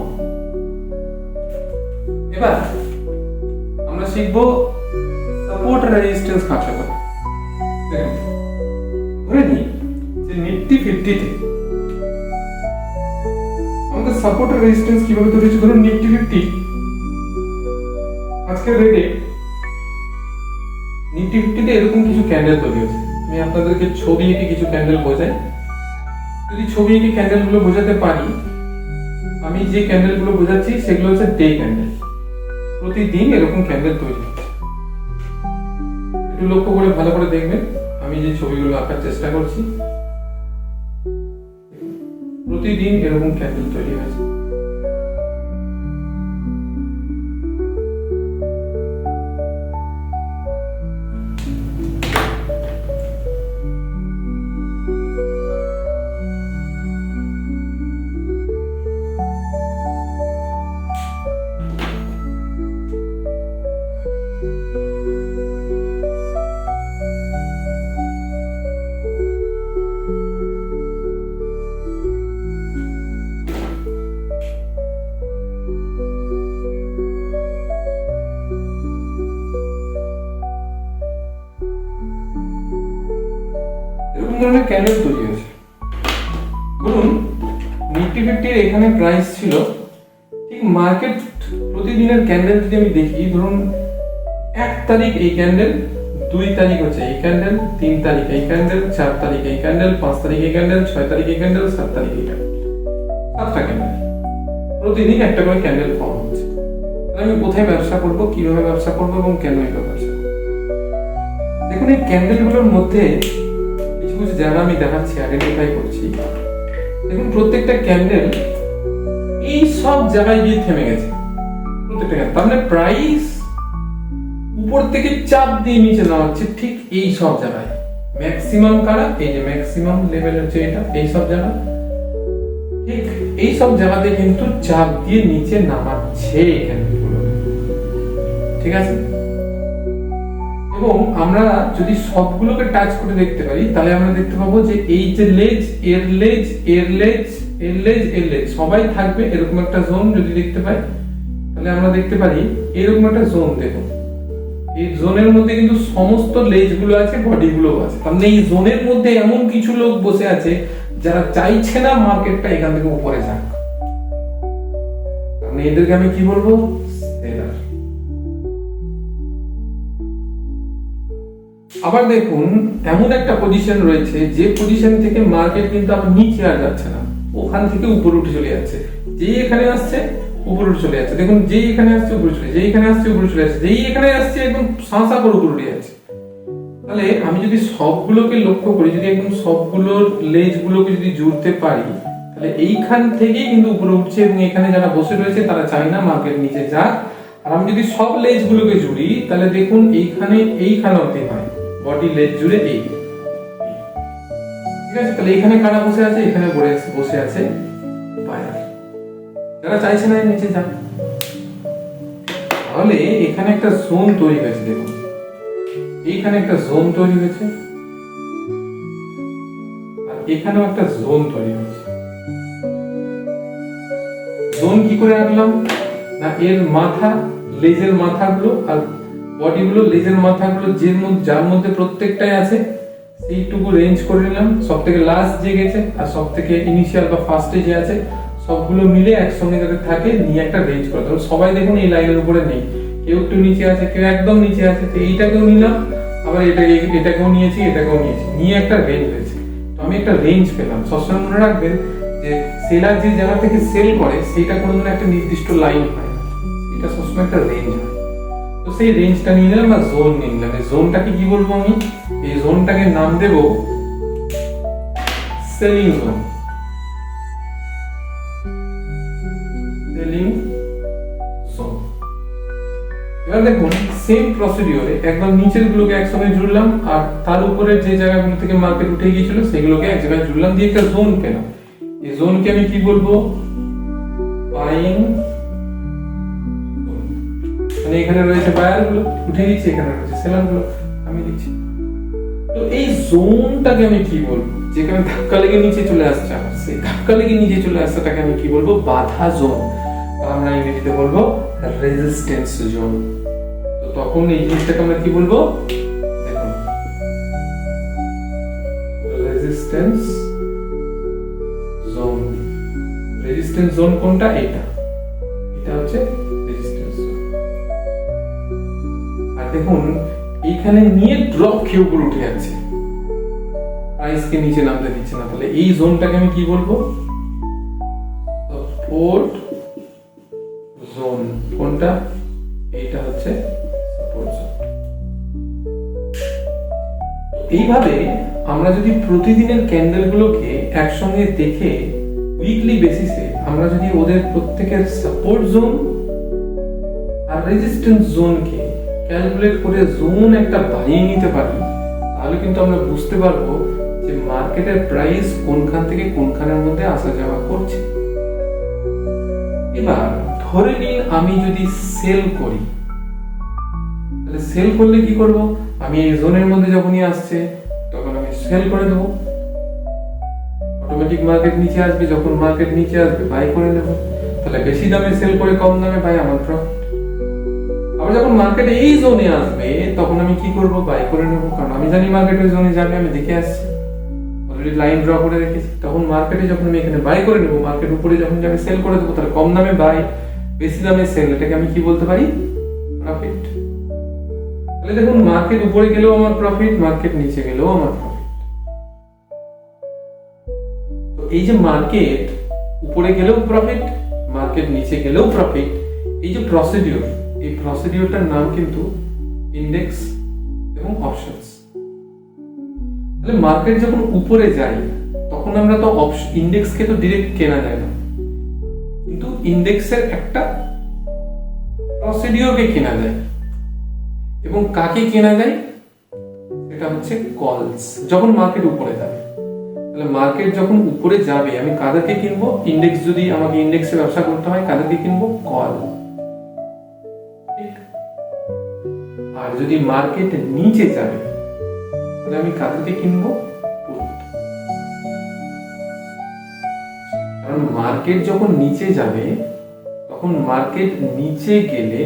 এবার আমরা শিখবো সাপোর্ট আর রেজিস্ট্যান্স কাকে বলে। দেখুন ধরে নিই যে নিফটি 50 তে আমাদের সাপোর্ট আর রেজিস্ট্যান্স কিভাবে তৈরি হচ্ছে। ধরুন নিফটি 50 আজকের রেটে নিফটি 50 তে এরকম কিছু ক্যান্ডেল তৈরি হচ্ছে। আমি আপনাদেরকে ছবি এঁকে কিছু ক্যান্ডেল বোঝাই। যদি ছবি এঁকে ক্যান্ডেলগুলো বোঝাতে পারি, আমি যে ক্যান্ডেলগুলো বোঝাচ্ছি সেগুলো হচ্ছে ডে ক্যান্ডেল। প্রতিদিন এরকম ক্যান্ডেল তৈরি হচ্ছে। একটু লক্ষ্য করে ভালো করে দেখবেন আমি যে ছবিগুলো আঁকার চেষ্টা করছি। প্রতিদিন এরকম ক্যান্ডেল তৈরি হয়েছে। এরকম ধরনের ক্যান্ডেল তৈরি হয়েছে। ধরুন নিফটি 50 এখানে প্রাইস ছিল, ঠিক মার্কেট প্রতিদিনের ক্যান্ডেল যদি আমি দেখি, ধরুন 1 তারিখ এই ক্যান্ডেল, 2 তারিখ হচ্ছে এই ক্যান্ডেল, 3 তারিখ এই ক্যান্ডেল, 4 তারিখ এই ক্যান্ডেল, 5 তারিখ এই ক্যান্ডেল, 6 তারিখ এই ক্যান্ডেল, 7 তারিখ এই ক্যান্ডেল, 7টা ক্যান্ডেল প্রতিদিন একটা করে ক্যান্ডেল ফর্ম হচ্ছে। আমি কোথায় ব্যবসা করব, কিভাবে ব্যবসা করব এবং কেন এটা ব্যবসা করব। দেখুন এই ক্যান্ডেলগুলোর মধ্যে কিছু কিছু জায়গা আমি দেখাচ্ছি, আইডেন্টিফাই করছি। দেখুন প্রত্যেকটা ক্যান্ডেল এই সব জায়গায় গিয়ে থেমে গেছে। প্রত্যেকটা ক্যান্ডেল তার মানে প্রাইস উপর থেকে চাপ দিয়ে নিচে নেওয়া হচ্ছে ঠিক এই সব জায়গায়। ম্যাক্সিমাম কারা, এই যে ম্যাক্সিমাম লেভেল হচ্ছে এটা, এই সব জায়গা, ঠিক এই সব জায়গাতে কিন্তু চাপ দিয়ে নিচে নামাচ্ছে এই ক্যান্ডেলগুলো, ঠিক আছে। এবং আমরা যদি সবগুলোকে টাচ করে দেখতে পারি তাহলে আমরা দেখতে পাবো যে এই যে লেজ, এর লেজ, এর লেজ, এর লেজ, এর লেজ সবাই থাকবে এরকম একটা জোন। যদি দেখতে পাই তাহলে আমরা দেখতে পারি এরকম একটা জোন। দেখুন এই জোনের মধ্যে কিন্তু সমস্ত লেজগুলো আছে, বডিগুলো আছে। তার মানে এই জোনের মধ্যে এমন কিছু লোক বসে আছে যারা চাইছে না মার্কেটটা এখান থেকে উপরে যাক। মানে এদেরকে আমি কি বলবো, সেলার। আবার দেখুন এমন একটা পজিশন রয়েছে যে পজিশন থেকে মার্কেট কিন্তু আবার নিচে আর যাচ্ছে না, ওখান থেকে উপরে উঠে চলে যাচ্ছে। যেই এখানে আসছে উপরে উঠে চলে যাচ্ছে। দেখুন যেই এখানে আসছে উপরে চলে, যেই এখানে আসছে উপরে চলে যাচ্ছে, যেই এখানে আসছে একদম সাঁসা করে উপরে উঠে যাচ্ছে। তাহলে আমি যদি সবগুলোকে লক্ষ্য করি, যদি একদম সবগুলোর লেজগুলোকে যদি জুড়তে পারি, তাহলে এইখান থেকেই কিন্তু উপরে উঠছে এবং এখানে যারা বসে রয়েছে তারা চায় না মার্কেট নিচে যাক। আর আমি যদি সব লেজগুলোকে জুড়ি তাহলে দেখুন এইখানে অবধি হয় বডি লেজ জুড়ে এই, ঠিক আছে। তাহলে এখানে কারা বসে আছে, এখানে বসে আছে বায়ার, যারা চাইছে না নিচে যাক। তাহলে এখানে একটা জোন তৈরি হয়েছে। দেখুন এইখানে একটা জোন তৈরি হয়েছে আর এখানেও একটা জোন তৈরি হয়েছে। জোন কি করে আঁকলাম না, এর মাথা, লেজের মাথাগুলো আর বডিগুলো, লেজের মাথাগুলো যার মধ্যে প্রত্যেকটাই আছে সেইটুকু রেঞ্জ করে নিলাম। সব থেকে লাস্ট যে গেছে আর সব থেকে ইনিশিয়াল বা ফার্স্টে যে আছে সবগুলো মিলে একসঙ্গে যাতে থাকে নিয়ে একটা রেঞ্জ করে দেবো। সবাই দেখুন এই লাইনের উপরে নেই, কেউ একটু নিচে আছে, কেউ একদম নিচে আছে। তো এইটাকেও নিলাম, আবার এটাকেও নিয়েছি, এটাকেও নিয়ে একটা রেঞ্জ হয়েছে। তো আমি একটা রেঞ্জ পেলাম। সবসময় মনে রাখবেন যে সেলার যে জায়গা থেকে সেল করে সেটা কোনোদিন একটা নির্দিষ্ট লাইন হয় না, এটা সবসময় একটা রেঞ্জ হয়। তো সেই রেঞ্জটা নিয়ে নিলাম বা জোন নিয়ে নিলাম। এই জোনটাকে কি বলবো আমি, এই জোনটাকে নাম দেব সেলিং জোন। Selling zone. এবার দেখুন সেম প্রসিডিওরে একদম নিচের গুলোকে একসঙ্গে জুড়লাম আর তার উপরে যে জায়গাগুলো থেকে মার্কেট উঠে গিয়েছিল সেগুলোকে এক জায়গায় জুড়লাম, দিয়ে একটা জোন পেলাম। এই জোনকে আমি কি বলবো, বাইং। মানে এখানে রয়েছে বায়ার গুলো উঠে গেছে, এখানে রয়েছে সেলার গুলো আমি দিচ্ছি। তো এই জোনটাকে আমি কি বলবো, যেখানে ধাক্কা লেগে নিচে চলে আসছে, সেই ধাক্কা লেগে নিচে চলে আসছেটাকে আমি কি বলবো, বাধা জোন। আমরা ইংরেজিতে বলবো রেজিস্ট্যান্স জোন। তো তখন এই জিনিসটাকে আমরা কি বলবো, দেখুন রেজিস্ট্যান্স জোন। রেজিস্ট্যান্স জোন কোনটা, এটা হচ্ছে রেজিস্ট্যান্স জোন। আর দেখুন এইখানে নিয়ে ড্রপ খেয়ে উপরে উঠে যাচ্ছে, প্রাইসকে নিচে নামতে দিচ্ছে না, তাহলে এই জোনটাকে আমি কি বলবো, সাপোর্ট জোন। কোনটা, এইটা হচ্ছে সাপোর্ট জোন। এইভাবে আমরা যদি প্রতিদিনের ক্যান্ডেলগুলোকে একসঙ্গে দেখে উইকলি বেসিসে আমরা যদি ওদের প্রত্যেকের সাপোর্ট জোন আর রেজিস্ট্যান্স জোনকে ক্যালকুলেট করে জোন একটা বানিয়ে নিতে পারি, তাহলে কিন্তু আমরা বুঝতে পারবো যে মার্কেটের প্রাইস কোনখান থেকে কোনখানের মধ্যে আসা যাওয়া করছে। এবার ধরে নিন আমি যদি সেল করি, তাহলে সেল করলে কি করব, আমি এই জোনের মধ্যে যখনই আসছে তখন আমি সেল করে দেবো, অটোমেটিক মার্কেট নিচে আসবে, যখন মার্কেট নিচে আসবে বাই করে নেব, তাহলে বেশি দামে সেল করে কম দামে বাই, আমার প্রফিট। আবার যখন মার্কেট এই জোনে আসবে তখন আমি কি করব, বাই করে নেব, কারণ আমি জানি মার্কেট ওই জোনে যাবে, আমি দেখে আসছি, অলরেডি লাইন ড্র করে রেখেছি। তখন মার্কেটে যখন আমি এখানে বাই করে নেব, মার্কেট উপরে যখন যাবে সেল করে দেবো, তাহলে কম দামে বাই, বেশি দামে সেল, এটাকে আমি কি বলতে পারি, প্রফিট। তাহলে দেখুন মার্কেট উপরে গেলেও আমার প্রফিট, মার্কেট নিচে গেলেও আমার প্রফিট। তো এই যে মার্কেট উপরে গেলেও প্রফিট, মার্কেট নিচে গেলেও প্রফিট, এই যে প্রসিডিউর, এই প্রসিডিউরটার নাম কিন্তু ইন্ডেক্স এবং অপশনস। তাহলে মার্কেট যখন উপরে যায় তখন আমরা তো ইন্ডেক্সকে তো ডিরেক্ট কেনা যায় না, কিন্তু ইন্ডেক্সের একটা প্রসিডিউরকে কেনা যায়। এবং কাকে কেনা যায়, এটা হচ্ছে কলস। যখন মার্কেট উপরে যাবে, তাহলে মার্কেট যখন উপরে যাবে আমি কাদেরকে কিনবো, ইন্ডেক্স, যদি আমাকে ইন্ডেক্সে ব্যবসা করতে হয় কাদেরকে কিনবো, কল। আর যদি মার্কেট নিচে যাবে তাহলে আমি কাদেরকে কিনবো, পুট। কারণ মার্কেট যখন নিচে যাবে তখন মার্কেট নিচে গেলে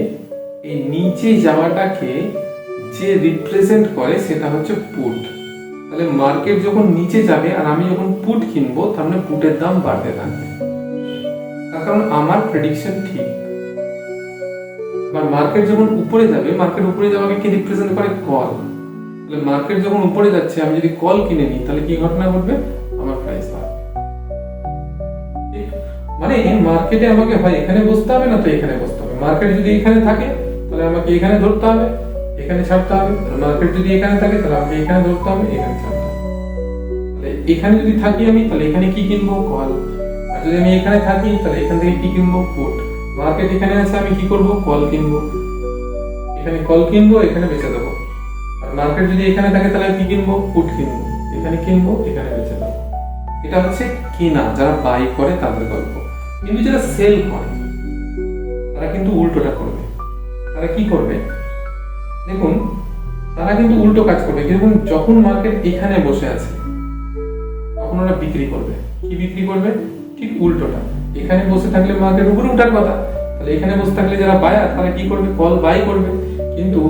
এই নিচে যাওয়াটাকে যে রিপ্রেজেন্ট করে সেটা হচ্ছে পুট। তাহলে মার্কেট যখন নিচে যাবে আর আমি যখন পুট কিনবো, তার মানে পুটের দাম বাড়তে থাকবে, তার কারণ আমার প্রেডিকশন ঠিক। আর মার্কেট যখন উপরে যাবে, মার্কেট উপরে যাওয়াকে কি রিপ্রেজেন্ট করে, কল। তাহলে মার্কেট যখন উপরে যাচ্ছে আমি যদি কল কিনে নিই তাহলে কি ঘটনা ঘটবে, আমার প্রাইস বাড়বে। ঠিক, মানে মার্কেটে আমাকে হয় এখানে বসতে হবে না তো এখানে বসতে হবে। মার্কেট যদি এখানে থাকে তাহলে আমাকে এখানে ধরতে হবে, এখানে ছাড়তে হবে। মার্কেট যদি এখানে থাকে তাহলে আমাকে এখানে ধরতে হবে, এখানে ছাড়তে হবে। তাহলে এখানে যদি থাকি আমি তাহলে এখানে কি কিনবো, কল। আর যদি আমি এখানে থাকি তাহলে এখান থেকে কি কিনবো, পুট। মার্কেট এখানে আছে, আমি কি করব, কল কিনবো, এখানে কল কিনবো, এখানে বেচে দেবো। আর মার্কেট যদি এখানে থাকে তাহলে কি কিনবো, পুট কিনবো, এখানে কিনবো, এখানে বেচে দেবো। এটা হচ্ছে কেনা, যারা বাই করে তাদের গল্প। কিন্তু যারা সেল করে তারা কিন্তু উল্টোটা করবে। তারা কি করবে, দেখুন তারা কিন্তু উল্টো কাজ করবে। কিরকম, যখন মার্কেট এখানে বসে আছে তখন ওরা বিক্রি করবে। কি বিক্রি করবে, ঠিক উল্টোটা। এখানে বসে থাকলে মার্কেট উপরে উঠার কথা, তাহলে এখানে বসে থাকলে যারা বায়ার তারা কি করবে, কল বাই করবে। কিন্তু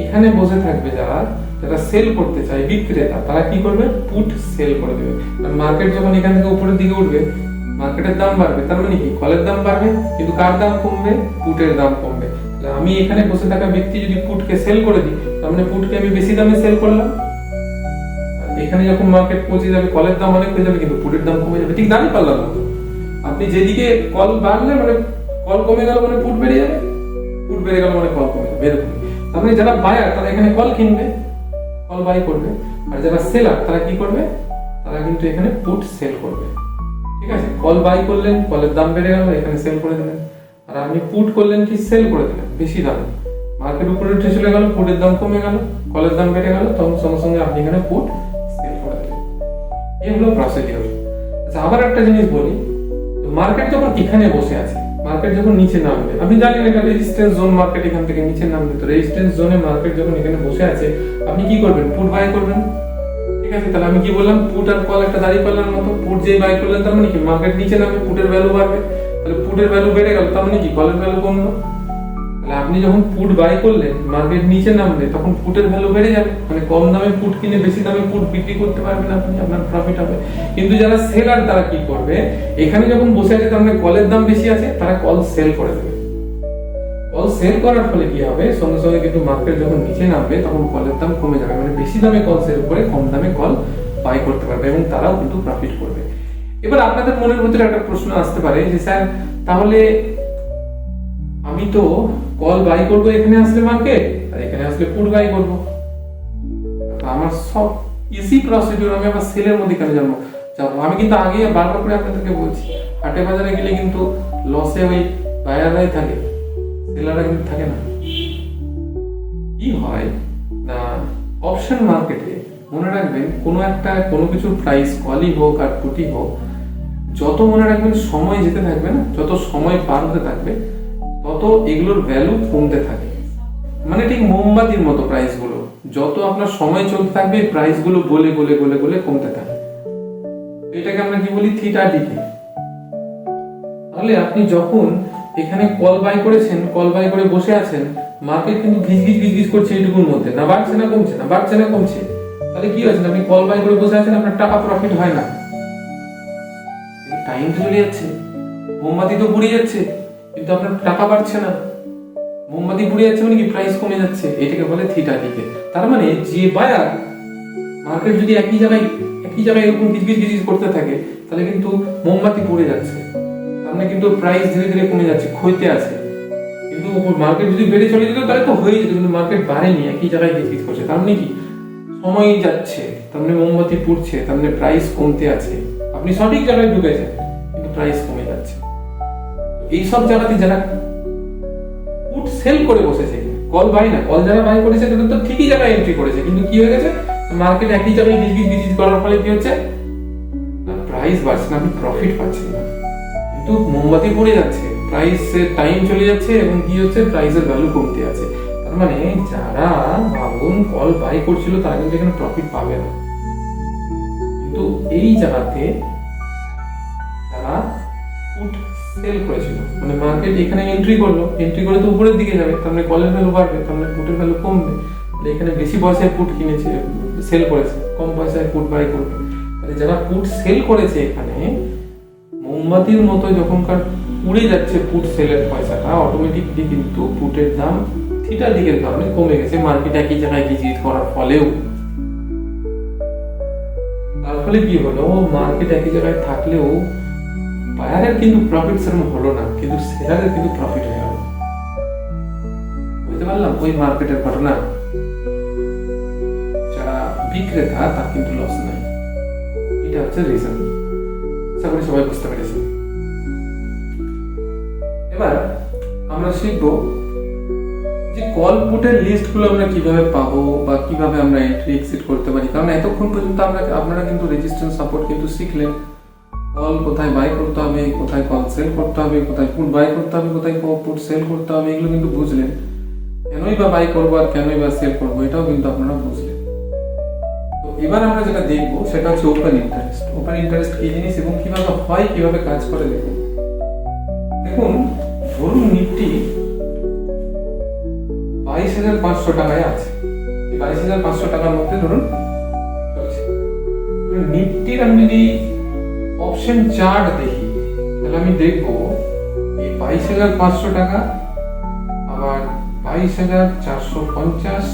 এখানে বসে থাকবে যারা সেল করতে চায়, বিক্রেতা, তারা কি করবে, পুট সেল করে দেবে। কারণ মার্কেট যখন এখান থেকে উপরের দিকে উঠবে মার্কেটের দাম বাড়বে, তার মানে কি, কলের দাম বাড়বে, কিন্তু কার দাম কমবে, পুটের দাম কমবে। তাহলে আমি এখানে বসে থাকা ব্যক্তি যদি পুটকে সেল করে দিই, তার মানে পুটকে আমি বেশি দামে সেল করলাম। এখানে যখন মার্কেট পৌঁছে যাবে কলের দাম অনেক হয়ে যাবে, কিন্তু পুটের দাম কমে যাবে। ঠিক দাঁড়িয়ে পারলাম না। আপনি যেদিকে কল বাড়লে মানে কল কমে গেল মানে পুট বেড়ে যাবে, পুট বেড়ে গেল মানে কল কমে যাবে, এরকম। তার মানে যারা বায়ার তারা এখানে কল কিনবে, কল বাই করবে। আর যারা সেলার তারা কি করবে, তারা কিন্তু এখানে পুট সেল করবে। ঠিক আছে, কল বাই করলেন, কলের দাম বেড়ে গেল, এখানে সেল করে দিলেন। আর আপনি পুট করলেন কি, সেল করে দিলেন বেশি দামে। মার্কেট উপরে উঠে চলে গেল, পুটের দাম কমে গেল, কলের দাম বেড়ে গেল, তখন সঙ্গে সঙ্গে আপনি এখানে পুট সেল করে দিলেন। এই হলো প্রসিডিউর। আচ্ছা, আবার একটা জিনিস বলি, মার্কেট যখন এখানে বসে আছে, মার্কেট যখন নিচে নামবে, আপনি জানেন এটা রেজিস্ট্যান্স জোন, মার্কেট এখান থেকে নিচে নামবে। তো রেজিস্ট্যান্স জোনে মার্কেট যখন এখানে বসে আছে আপনি কি করবেন, পুট বাই করবেন। ঠিক আছে, তাহলে আমি কি বললাম, পুট আর কল একটা দাঁড়িয়ে পাল্লার মতো। পুট যেই বাই করলেন তার মানে কি, মার্কেট নিচে নামবে, পুটের ভ্যালু বাড়বে। তাহলে পুটের ভ্যালু বেড়ে গেল, তার মানে কি, কলের ভ্যালু কমলো। তাহলে আপনি যখন পুট বাই করলেন, মার্কেট নিচে নামবে, তখন পুটের ভ্যালু বেড়ে যাবে, মানে কম দামে পুট কিনে বেশি দামে পুট বিক্রি করতে পারবেন আপনি, আপনার প্রফিট হবে। কিন্তু যারা সেলার তারা কি করবে, এখানে যখন বসে আছে তার মানে কলের দাম বেশি আছে, তারা কল সেল করে দেবে। কল সেল করার ফলে কি হবে, সঙ্গে সঙ্গে কিন্তু মার্কেট যখন নিচে নামবে তখন কলের দাম কমে যাবে, মানে বেশি দামে কল সেল করে কম দামে কল বাই করতে পারবে এবং তারাও কিন্তু প্রফিট করবে। এবার আপনাদের মনের ভিতরে একটা প্রশ্ন আসতে পারে যে স্যার তাহলে আমি তো কল বাই করবো এখানে আসলে মার্কেট, আর এখানে আসলে পুট বাই করবো, আমার সব ইজি প্রসিডিউর, আমি আবার সেলের মধ্যে কেন যাবো? আমি কিন্তু আগে বারবার করে আপনাদেরকে বলছি, হাটে বাজারে গেলে কিন্তু লসে ওই বায়াররাই থাকে, সেলাররা কিন্তু থাকে না। কি হয় না, অপশন মার্কেটে মনে রাখবেন কোনো কিছুর প্রাইস কলই হোক আর পুটই হোক, যত মনে রাখবেন সময় যেতে থাকবে না, যত সময় পার হতে থাকবে তত এগুলোর ভ্যালু কমতে থাকে। মানে ঠিক মোমবাতির মতো প্রাইস গুলো, যত আপনার সময় চলতে থাকবে প্রাইস গুলো গলে গলে গলে গলে কমতে থাকে। এটাকে আমরা কি বলি, থিটা ডিকে। তাহলে আপনি যখন এখানে কল বাই করেছেন, কল বাই করে বসে আছেন, মার্কেট কিন্তু ঘিজ করছে এইটুকুর মধ্যে, না বাড়ছে না কমছে, না বাড়ছে না কমছে, তাহলে কি হচ্ছে, আপনি কল বাই করে বসে আছেন, আপনার টাকা প্রফিট হয় না, টাইম তো চলে যাচ্ছে, মোমবাতি তো পুড়ে যাচ্ছে, কিন্তু আপনার টাকা বাড়ছে না। মোমবাতি পুড়ে যাচ্ছে মানে কি, প্রাইস কমে যাচ্ছে, এটাকে বলে থিটা ডিকে। তার মানে যে বায়ার, মার্কেট যদি একই জায়গায় এরকম গিজ করতে থাকে, তাহলে কিন্তু মোমবাতি পুড়ে যাচ্ছে, তার মানে কিন্তু প্রাইস ধীরে ধীরে কমে যাচ্ছে, ক্ষয়তে আছে। কিন্তু মার্কেট যদি বেড়ে চলে যেত তাহলে তো হয়ে যেত, কিন্তু মার্কেট বাড়েনি, একই জায়গায় গিজ করছে, তার মানে কি, সময় যাচ্ছে, তার মানে মোমবাতি পুড়ছে, তার মানে প্রাইস কমতে আছে। আপনি সঠিক জায়গায় ঢুকেছেন কিন্তু প্রাইস কমে যাচ্ছে। এইসব জায়গাতে যারা পুট সেল করে বসেছে, কল বাই না, কল যারা বাই করেছে তাদের তো ঠিকই জায়গায় এন্ট্রি করেছে, কিন্তু কি হয়ে গেছে, মার্কেট একই জায়গায় গিজ করার ফলে কি হচ্ছে, প্রাইস বাড়ছে না, আপনি প্রফিট পাচ্ছেন না, কিন্তু মোমবাতি পড়ে যাচ্ছে, প্রাইসের টাইম চলে যাচ্ছে এবং কি হচ্ছে, প্রাইসের ভ্যালু কমতে আছে। তার মানে যারা ভাবুন কল বাই করছিল তারা কিন্তু এখানে প্রফিট পাবে না, কিন্তু এই জায়গাতে যারা পুট সেল করেছিল, মানে মার্কেট এখানে এন্ট্রি করে তো উপরের দিকে যাবে, তার মানে কলের ভ্যালু বাড়বে, তার মানে পুটের ভ্যালু কমবে। এখানে বেশি পয়সায় পুট কিনেছে, সেল করেছে, কম পয়সায় পুট বাই করবে। তাহলে যারা পুট সেল করেছে, এখানে মোমবাতির মতো যখনকার পুড়ে যাচ্ছে পুট সেলের পয়সাটা, অটোমেটিকলি কিন্তু পুটের দাম থিটার দিকের কারণে কমে গেছে, মার্কেট একই জায়গায় গিজ করার ফলেও। তার ফলে কি হলো, মার্কেট একই জায়গায় থাকলেও বায়ারের কিন্তু প্রফিট সেরকম হলো না, কিন্তু সেলারের কিন্তু প্রফিট হয়ে গেল। বুঝতে পারলাম ওই মার্কেটের ঘটনা, যারা বিক্রেতা তার কিন্তু লস নাই, এটা হচ্ছে রিজন। আশা করি সবাই বুঝতে পেরেছেন। এবার আমরা শিখবো যে কল পুটের লিস্ট গুলো আমরা কিভাবে পাবো বা কিভাবে আমরা এন্ট্রি এক্সিট করতে পারি। কারণ এতক্ষণ পর্যন্ত আপনারা কিন্তু রেজিস্ট্যান্স সাপোর্ট কিন্তু শিখলেন, কল কোথায় বাই করতে হবে, কোথায় কল সেল করতে হবে, কোথায় পুট বাই করতে হবে, কোথায় পুট সেল করতে হবে, এগুলো কিন্তু বুঝলেন। কেনই বা বাই করবো আর কেনই বা সেল করবো এটাও কিন্তু আপনারা বুঝলেন। তো এবার আমরা যেটা দেখবো সেটা হচ্ছে ওপেন ইন্টারেস্ট। ওপেন ইন্টারেস্ট কি জিনিস এবং কিভাবে হয়, কিভাবে কাজ করে দেখুন। দেখুন, ধরুন নিফটি 22,500 টাকায় আছে, 22,500 টাকার মধ্যে ধরুন চলছে। নিফটির আমি যদি অপশন চার্ট দেখি, তাহলে আমি দেখবো এই 22,500 টাকা, আবার 22,450,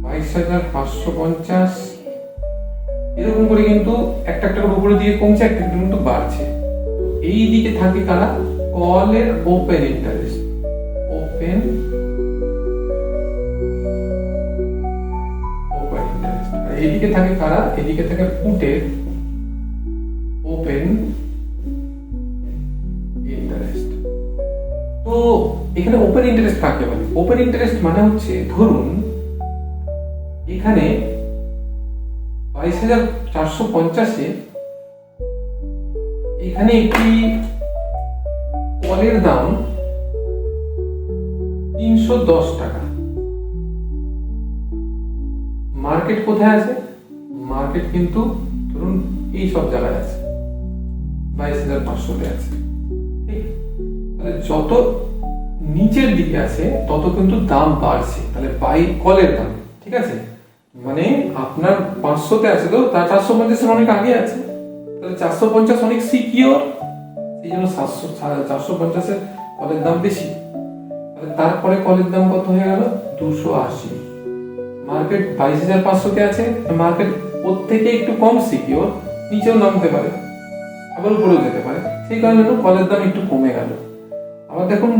22,550, এরকম করে কিন্তু একটা করে উপরে দিকে কমছে, একটা কিন্তু বাড়ছে। এই দিকে থাকে কারা, কলের ওপেন ইন্টারেস্ট, এদিকে থাকে কারা, এদিকে থাকে পুটের ওপেন ইন্টারেস্ট। তো এখানে ওপেন ইন্টারেস্ট কাকে বলে? ওপেন ইন্টারেস্ট মানে হচ্ছে, ধরুন এখানে 22,450-এ এখানে একটি কলের দাম 310 টাকা। মার্কেট কোথায় আছে? মার্কেট কিন্তু ধরুন এই সব জায়গায় আছে, 22,500-তে আছে। তাহলে যত নিচের দিকে আছে তত কিন্তু দাম বাড়ছে, তাহলে বাই কলের দাম, ঠিক আছে, মানে আপনার 500-তে আছে তো তার 450-এর অনেক আগে আছে, তাহলে 450 অনেক সিকিওর, এই জন্য 450-এর কলের দাম বেশি। তাহলে তারপরে কলের দাম কত হয়ে গেল? 280। মার্কেট 22,500-তে আছে, মার্কেট ওর থেকে একটু কম সিকিওর, নিচেও নামতে পারে আবার উপরেও যেতে পারে, সেই কারণে কলের দাম একটু কমে গেল। আবার দেখুন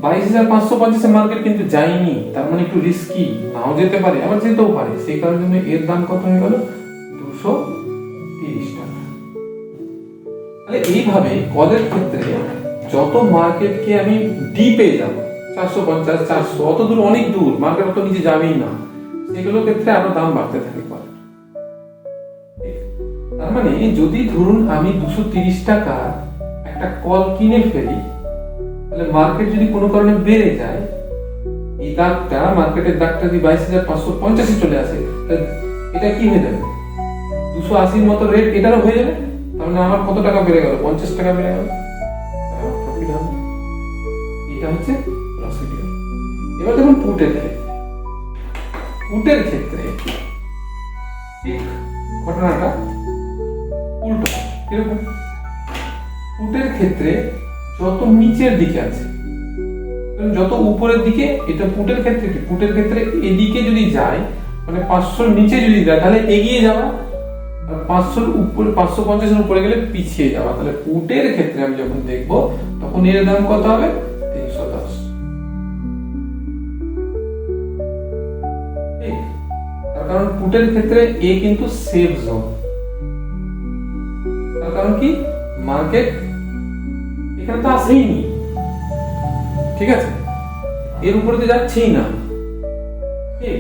22,550-এ মার্কেট কিন্তু যায়নি, তার মানে একটু রিস্কি, নাও যেতে পারে আবার যেতেও পারে, সেই কারণে এর দাম কত হয়ে গেল? 230 টাকা। তাহলে এইভাবে কলের ক্ষেত্রে যত মার্কেটকে আমি ডিপে যাব 450, 400, অত দূর, অনেক দূর, মার্কেট অত নিচে যাবেই না, সেগুলোর ক্ষেত্রে আরো দাম বাড়তে থাকে কলের। তার মানে যদি ধরুন আমি 230 টাকা একটা কল কিনে ফেলি, তাহলে মার্কেট যদি কোনো কারণে বেড়ে যায়, এই দাগটা, মার্কেটের দাগটা যদি 22,550 চলে আসে, তাহলে এটা কি হয়ে যাবে? 280-র মতো রেট এটারও হয়ে যাবে, তাহলে আমার কত টাকা বেড়ে গেল? 50 টাকা বেড়ে গেল, প্রফিট হবে। এটা হচ্ছে প্রসিডিউর। এবার দেখুন পুটের ক্ষেত্রে, পুটের ক্ষেত্রে ঠিক ঘটনাটা উল্টো। এরকম পুটের ক্ষেত্রে যত নিচের দিকে আছে, যত উপরের দিকে, এটা পুটের ক্ষেত্রে কি, পুটের ক্ষেত্রে এদিকে যদি যায়, মানে 500-র নিচে যদি যায় তাহলে এগিয়ে যাওয়া, আর 500-র উপরে, 550-এর উপরে গেলে পিছিয়ে যাওয়া। তাহলে পুটের ক্ষেত্রে আমি যখন দেখবো তখন এর দাম কত হবে? 310। ঠিক, তার কারণ পুটের ক্ষেত্রে এ কিন্তু সেফ জোন, তার কারণ কি, মার্কেট এখানে তো আসেই নি, ঠিক আছে, এর উপরে তো যাচ্ছেই না, ঠিক,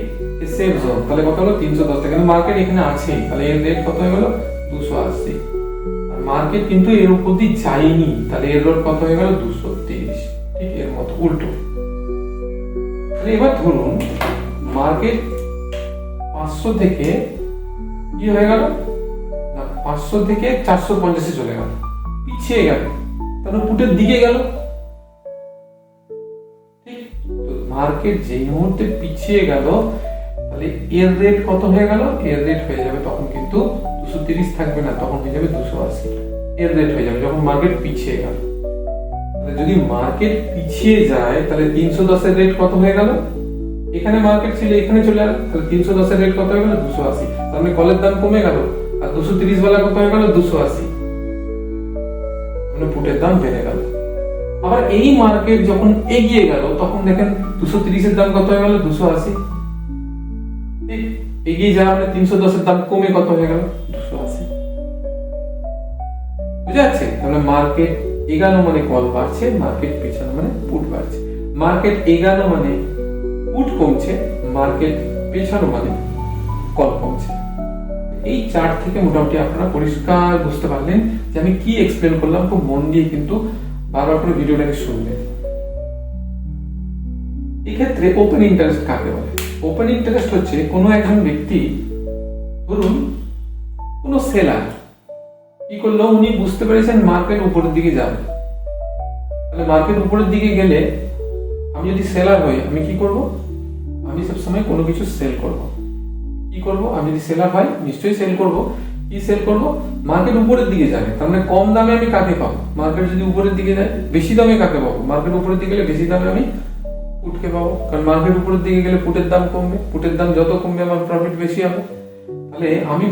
সেফ জোন। তাহলে কত হলো? 310 টাকা। মার্কেট এখানে আছে, তাহলে এর রেট কত হয়ে গেল? 280। আর মার্কেট কিন্তু এর উপর দিয়ে যায়নি, তাহলে এর রেট কত হয়ে গেল? 230। ঠিক, এর মতো উল্টো। তাহলে এবার ধরুন মার্কেট 500 থেকে কি হয়ে গেল না, 500 থেকে 450-এ চলে গেল, পিছিয়ে গেল, তাহলে পুটের দিকে গেল। ঠিক, তো মার্কেট যেই মুহূর্তে পিছিয়ে গেল, তাহলে এর রেট কত হয়ে গেল? এর রেট হয়ে যাবে তখন কিন্তু 230 থাকবে না, তখন হয়ে যাবে 280। এর রেট হয়ে যাবে যখন মার্কেট পিছিয়ে গেল। তাহলে যদি মার্কেট পিছিয়ে যায়, তাহলে 310-এর রেট কত হয়ে গেল? এখানে মার্কেট ছিল, এখানে চলে গেল, তাহলে 310-এর রেট কত হয়ে গেল? 280। তার মানে কলের দাম কমে গেল, আর 230 বেলা কত হয়ে গেল? 280। মানে পুটের দাম বেড়ে গেল। আবার এই মার্কেট যখন এগিয়ে গেল, তখন দেখেন 230-এর দাম কত হয়ে গেল? 280। ঠিক, এগিয়ে যাওয়া মানে 310-এর দাম কমে কত হয়ে গেল? 280। বুঝা যাচ্ছে? তাহলে মার্কেট এগানো মানে কল বাড়ছে, মার্কেট পেছানো মানে পুট বাড়ছে। মার্কেট এগানো মানে পুট কমছে, মার্কেট পেছানো মানে কল কমছে। এই চার্ট থেকে মোটামুটি আপনারা পরিষ্কার বুঝতে পারলেন যে আমি কি এক্সপ্লেন করলাম। খুব মন দিয়ে কিন্তু বারবার করে ভিডিওটাকে শুনবেন। এক্ষেত্রে ওপেন ইন্টারেস্ট কাকে বলে? ওপেন ইন্টারেস্ট হচ্ছে কোনো একজন ব্যক্তি, ধরুন কোনো সেলার কি করলো, উনি বুঝতে পেরেছেন মার্কেট উপরের দিকে যাবে, তাহলে মার্কেট উপরের দিকে গেলে আমি যদি সেলার হই, আমি কি করব? আমি সবসময় কোনো কিছু সেল করব। কি করব? আমি যদি সেলার হয় নিশ্চয়ই সেল করব। কি সেল করব? মার্কেট উপরের দিকে যাবে, তার মানে কম দামে আমি কাকে পাবো? মার্কেট যদি উপরের দিকে যায়, বেশি দামে কাকে পাবো? মার্কেট উপরের দিকে গেলে বেশি দামে আমি পুটকে পাবো, কারণ মার্কেট উপরের দিকে গেলে পুটের দাম কমবে, পুটের দাম যত কমবে আমার প্রফিট বেশি হবে। তাহলে আমি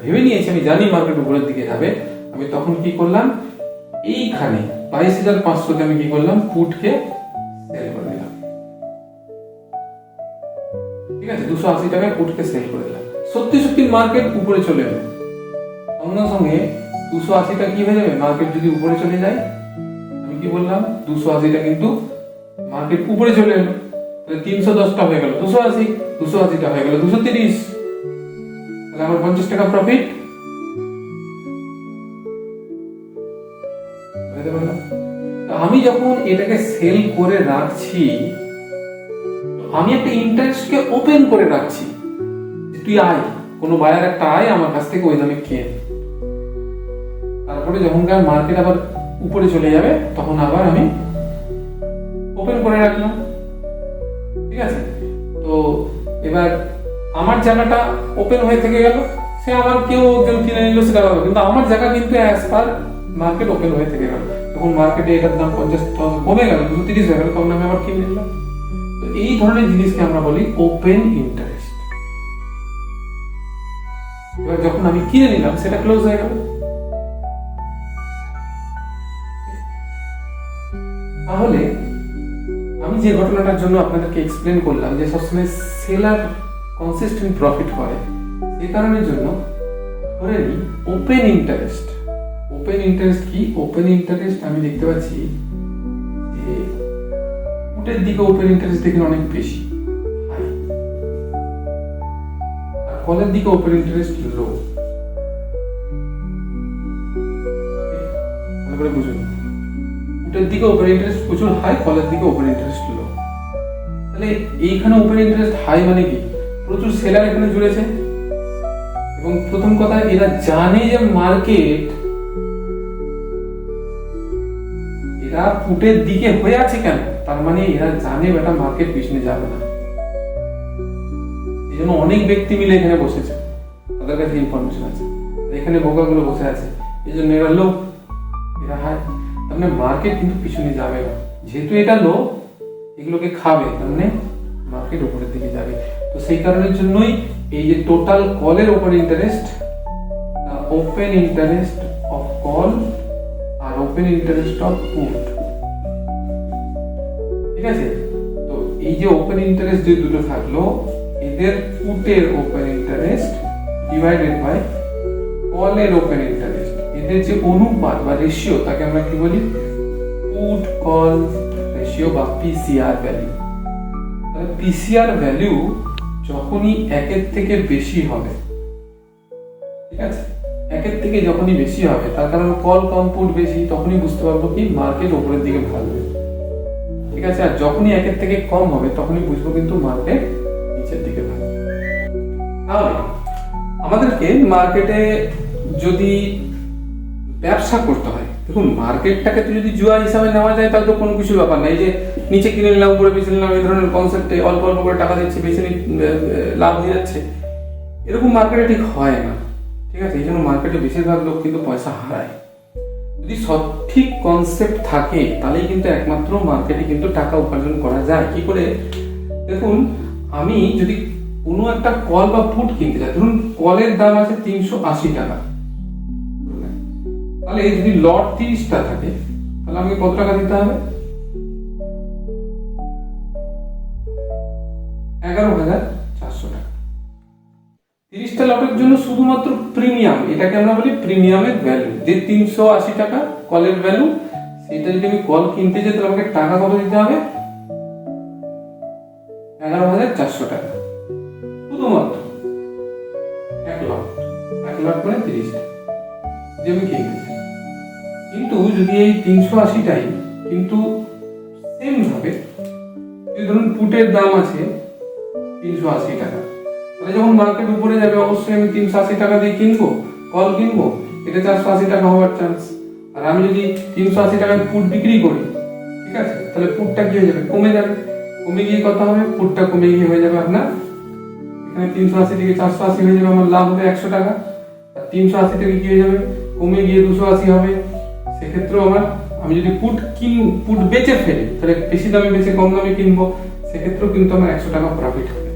ভেবে নিয়েছি, আমি জানি মার্কেট উপরের দিকে যাবে, আমি তখন কি করলাম, এইখানে 22,500-তে আমি কি করলাম, পুটকে সেল করে দিলাম। ঠিক আছে, 280 টাকায় পুটকে সেল করে দিলাম। সত্যি সত্যি মার্কেট উপরে চলে এলো, সঙ্গে সঙ্গে 280টা কি হয়ে যাবে? মার্কেট যদি উপরে চলে যায়, আমি কি বললাম, 280টা কিন্তু মার্কেট উপরে চলে এলো, তাহলে 310টা হয়ে গেল 280, 280টা হয়ে গেল 230, তাহলে আমার 50 টাকা প্রফিট। আমি যখন এটাকে সেল করে রাখছি, আমি একটা ইন্টারেস্টকে ওপেন করে রাখছি, তুই আয়, কোনো বায়ার একটা আয় আমার কাছ থেকে ওই দামে কেন। তারপরে যখন মার্কেট আবার উপরে চলে যাবে, তখন আবার আমি ওপেন করে রাখলাম, ঠিক আছে। তো এবার আমার জায়গাটা ওপেন হয়ে থেকে গেল, সে আমার কেউ একজন কিনে নিল সেটা হবে, কিন্তু আমার জায়গা কিন্তু অ্যাজ পার মার্কেট ওপেন হয়ে থেকে গেল। তখন মার্কেটে এটার দাম 50 টাকা কমে গেল, 230 হয়ে গেল, তখন আমি আবার কিনে নিলাম। তো এই ধরনের জিনিসকে আমরা বলি ওপেন ইন্টারেস্ট। এবার যখন আমি কিনে নিলাম সেটা ক্লোজ হয়ে গেল। তাহলে আমি যে ঘটনাটার জন্য আপনাদেরকে এক্সপ্লেন করলাম যে সবসময় সেলার কনসিস্টেন্ট প্রফিট করে, সেই কারণের জন্য ধরে নিই ওপেন ইন্টারেস্ট। ওপেন ইন্টারেস্ট কি? ওপেন ইন্টারেস্ট আমি দেখতে পাচ্ছি যে পুটের দিকে ওপেন ইন্টারেস্ট দেখেন অনেক বেশি, আর কলের দিকে ওপেন ইন্টারেস্ট লো। ভালো করে বুঝুন, পুটের দিকে ওপেন ইন্টারেস্ট প্রচুর হাই, কলের দিকে ওপেন ইন্টারেস্ট লো। তাহলে এইখানে ওপেন ইন্টারেস্ট হাই মানে কি? প্রচুর সেলার এখানে জুড়েছে, এবং প্রথম কথা এরা জানে যে মার্কেট এরা পুটের দিকে হয়ে আছে কেন, তার মানে এরা জানে বেটা মার্কেট পিছনে যাবে না। এই জন্য অনেক ব্যক্তি মিলে এখানে বসেছে, তাদের কাছে ইনফরমেশন আছে, এখানে বোকাগুলো বসে আছে, এই জন্য এরা লো, এরা হাই। তার মানে মার্কেট কিন্তু পিছনে যাবে না, যেহেতু এটা লো এগুলোকে খাবে, তার মানে মার্কেট উপরের দিকে যাবে। তো সেই কারণের জন্যই এই যে টোটাল কলের ওপর interest, open interest of call আর ওপেন ইন্টারেস্ট অফ পুট, ঠিক আছে। তো এই যে ওপেন ইন্টারেস্ট যে দুটো থাকলো, এদের পুটের ওপেন ইন্টারেস্ট ডিভাইডেড বাই কলের ওপেন ইন্টারেস্ট, এদের যে অনুপাত বা রেশিও তাকে আমরা কি বলি? পুট কল রেশিও বা পিসিআর ভ্যালু। তাহলে পিসিআর ভ্যালু যখনই একের থেকে বেশি হবে, ঠিক আছে, একের থেকে যখনই বেশি হবে, তার কারণ কল কম পুট বেশি, তখনই বুঝতে পারবো কি মার্কেট উপরের দিকে ভাগবে, ঠিক আছে। আর যখনই একের থেকে কম হবে তখনই বুঝবো কিন্তু মার্কেট নিচের দিকে ভাগবে। তাহলে আমাদেরকে মার্কেটে যদি ব্যবসা করতে হয়, দেখুন মার্কেটটাকে তো যদি জুয়া হিসাবে নেওয়া যায় তাহলে তো কোনো কিছু ব্যাপার নাই, যে নিচে কিনে নিলাম উপরে বেশি নিলাম, এই ধরনের কনসেপ্টে অল্প অল্প করে টাকা দিচ্ছে, বেশি লাভ হয়ে যাচ্ছে, এরকম মার্কেটে ঠিক হয় না, ঠিক আছে। এই জন্য মার্কেটে বেশিরভাগ লোক কিন্তু পয়সা হারায়। যদি সঠিক কনসেপ্ট থাকে তাহলেই কিন্তু একমাত্র মার্কেটে কিন্তু টাকা উপার্জন করা যায়। কি করে? দেখুন, আমি যদি কোনো একটা কল বা পুট কিনতে চাই, ধরুন কলের দাম আছে 380 টাকা, তাহলে যদি লট 30টা থাকে তাহলে আমাকে কত টাকা দিতে হবে? 11,400 টাকা। 30টা লটের জন্য শুধুমাত্র প্রিমিয়াম, এটাকে আমরা বলি প্রিমিয়ামের ভ্যালু, যে 380 টাকা কলের ভ্যালু, সেটা যদি আমি কল কিনতে যাই তাহলে আমাকে টাকা কত দিতে হবে? 11,400 টাকা, শুধুমাত্র এক লট মানে 30টা যে আমি কিনতে চাই। কিন্তু যদি এই 380টাই কিন্তু সেম ভাবে, ধরুন পুটের দাম আছে 380 টাকা, তাহলে যখন মার্কেট উপরে যাবে অবশ্যই আমি 380 টাকা দিয়ে কিনবো, কল কিনবো, এটা 480 টাকা হওয়ার চান্স। আর আমি যদি 380 টাকায় পুট বিক্রি করি, ঠিক আছে, তাহলে পুটটা কি হয়ে যাবে? কমে যাবে। কমে গিয়ে কত হবে? পুটটা কমে গিয়ে হয়ে যাবে আপনার এখানে 380 থেকে 480 হয়ে যাবে, আমার লাভ হবে 100 টাকা। আর 380 থেকে কি হয়ে যাবে? কমে গিয়ে 280 হবে। সেক্ষেত্রে আমি যদি পুট বেচে ফেলি, তাহলে বেশি দামে বেচে কম দামে কিনবো, সেক্ষেত্রেও কিন্তু আমার 100 টাকা প্রফিট হবে।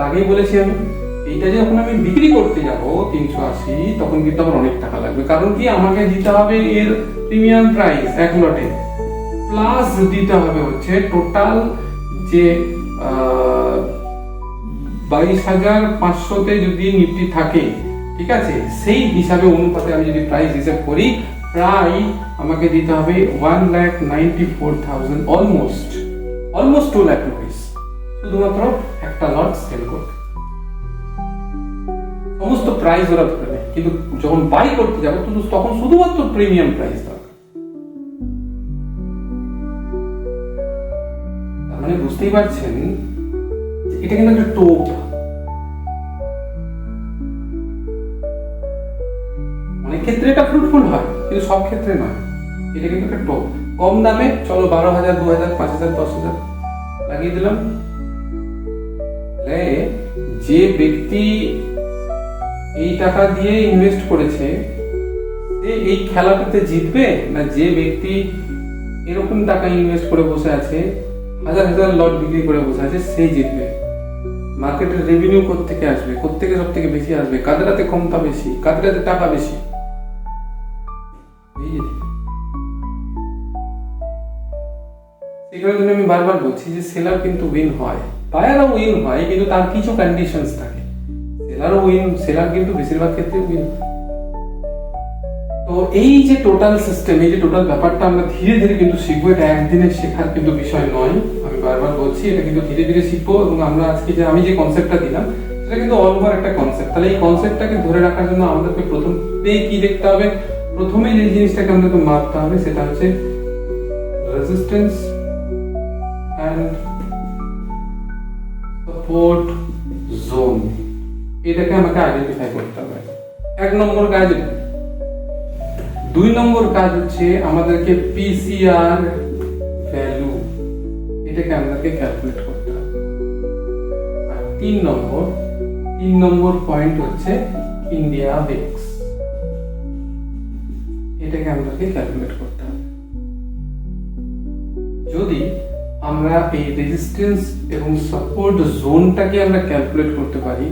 আগেই বলেছি আমি, এইটা যখন আমি বিক্রি করতে যাব 380, তখন কিন্তু আমার অনেক টাকা লাগবে। কারণ কি? আমাকে দিতে হবে এর প্রিমিয়াম প্রাইস এক লটে, প্লাস দিতে হবে হচ্ছে টোটাল যে 22,500তে যদি নিফটি থাকে, ঠিক আছে, সেই হিসাবে অনুপাতে আমি যদি প্রাইস হিসাব করি, প্রায় আমাকে দিতে হবে 1,94,000, অলমোস্ট 2 লাখ রুপিস, শুধুমাত্র একটা লট সেল করতে। সমস্ত প্রাইস ওরা ধরে নেয়, কিন্তু যখন বাই করতে যাবো তখন শুধুমাত্র প্রিমিয়াম প্রাইস দরকার। তার মানে বুঝতেই পারছেন এটা কিন্তু একটা টোপ। অনেক ক্ষেত্রে এটা ফ্রুটফুল হয়, কিন্তু সব ক্ষেত্রে নয়। এটা কিন্তু একটা টোপ। কম দামে চলো 12,000, 2,000, 5,000, 10,000 লাগিয়ে দিলাম। যে ব্যক্তি এই টাকা দিয়ে ইনভেস্ট করেছে সে এই খেলাটাতে জিতবে, না যে ব্যক্তি এরকম টাকা ইনভেস্ট করে বসে আছে, হাজার হাজার লট বিক্রি করে বসে আছে, সেই জিতবে? মার্কেটের রেভিনিউ কোত্থেকে আসবে, কোত্থেকে সব থেকে বেশি আসবে, কাদের হাতে ক্ষমতা বেশি, কাদের হাতে টাকা বেশি? এই জন্য আমি বারবার বলছি যে সেলার কিন্তু উইন হয়, বায়ারও উইন হয়, কিন্তু তার কিছু কন্ডিশনস থাকে। সেলার কিন্তু বেশিরভাগ ক্ষেত্রে উইন। তো এই যে টোটাল সিস্টেম, এই যে টোটাল ব্যাপারটা আমরা ধীরে ধীরে কিন্তু শিখবো। এটা একদিনে শেখার কিন্তু বিষয় নয়, আমি বারবার বলছি, এটা কিন্তু ধীরে ধীরে শিখবো। এবং আমরা আজকে যে আমি যে কনসেপ্টটা দিলাম সেটা কিন্তু অল ওভার একটা কনসেপ্ট। তাহলে এই কনসেপ্টটাকে ধরে রাখার জন্য আমাদেরকে প্রথমেই কি দেখতে হবে? প্রথমে যে জিনিসটাকে আমাদেরকে মাপতে হবে সেটা হচ্ছে রেজিস্ট্যান্স অ্যান্ড সাপোর্ট জোন। এটাকে আমাকে আইডেন্টিফাই করতে হবে, 1 নম্বর কাজ। 2 নম্বর কাজ হচ্ছে আমাদেরকে পিসিআর ভ্যালু, এটাকে আমাদেরকে ক্যালকুলেট করতে হবে। আর 3 নম্বর পয়েন্ট হচ্ছে ইন্ডিয়া ভিক্স, এটাকে আমাদেরকে ক্যালকুলেট করতে হবে। যদি আমরা এই রেজিস্ট্যান্স এবং সাপোর্ট জোনটাকে আমরা ক্যালকুলেট করতে পারি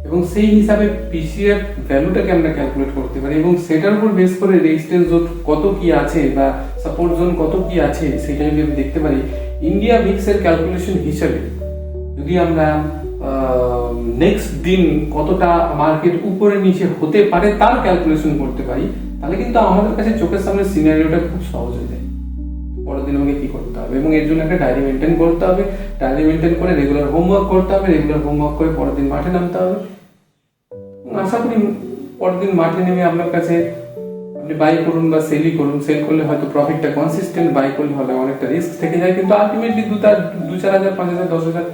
এবং সেই হিসাবে পিসিআর ভ্যালুটাকে আমরা ক্যালকুলেট করতে পারি এবং সেটার উপর বেস করে রেজিস্ট্যান্স জোন কত কি আছে বা সাপোর্ট জোন কত কি আছে সেটা যদি আমি দেখতে পারি, ইন্ডিয়া ভিক্সের ক্যালকুলেশন হিসাবে যদি আমরা নেক্সট দিন কতটা মার্কেট উপরে নিচে হতে পারে তার ক্যালকুলেশন করতে পারি, তাহলে কিন্তু আমাদের কাছে চোখের সামনে সিনারিওটা খুব সহজ হয়ে যায়। পরের দিন আমাকে কি করতে হবে, এবং এর জন্য একটা ডায়েরি মেনটেন করতে হবে। ডায়েরি মেনটেন করে রেগুলার হোমওয়ার্ক করতে হবে, রেগুলার হোমওয়ার্ক করে পরের দিন মাঠে নামতে হবে। আশা করি পরের দিন মাঠে নেমে আপনার কাছে আপনি বাই করুন বা সেলই করুন, সেল করলে হয়তো প্রফিটটা কনসিস্টেন্ট, বাই করলে হলে অনেকটা রিস্ক থেকে যায়, কিন্তু আলটিমেটলি 2-4 হাজার, 5,000, 10,000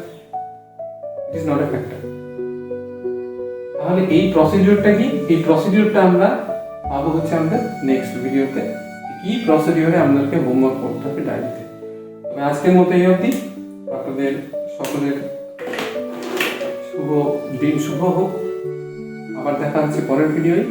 it is not a factor. তাহলে এই প্রসিডিউরটা কি? এই প্রসিডিউরটা আমরা পাবো হচ্ছে আমাদের নেক্সট ভিডিওতে, কি প্রসিডিউরে আমাদেরকে হোমওয়ার্ক করতে হবে ডায়েরিতে। তবে আজকের মতো এই অবধি। আপনাদের সকলের শুভ দিন শুভ হোক। আবার দেখা হচ্ছে পরের ভিডিওয়।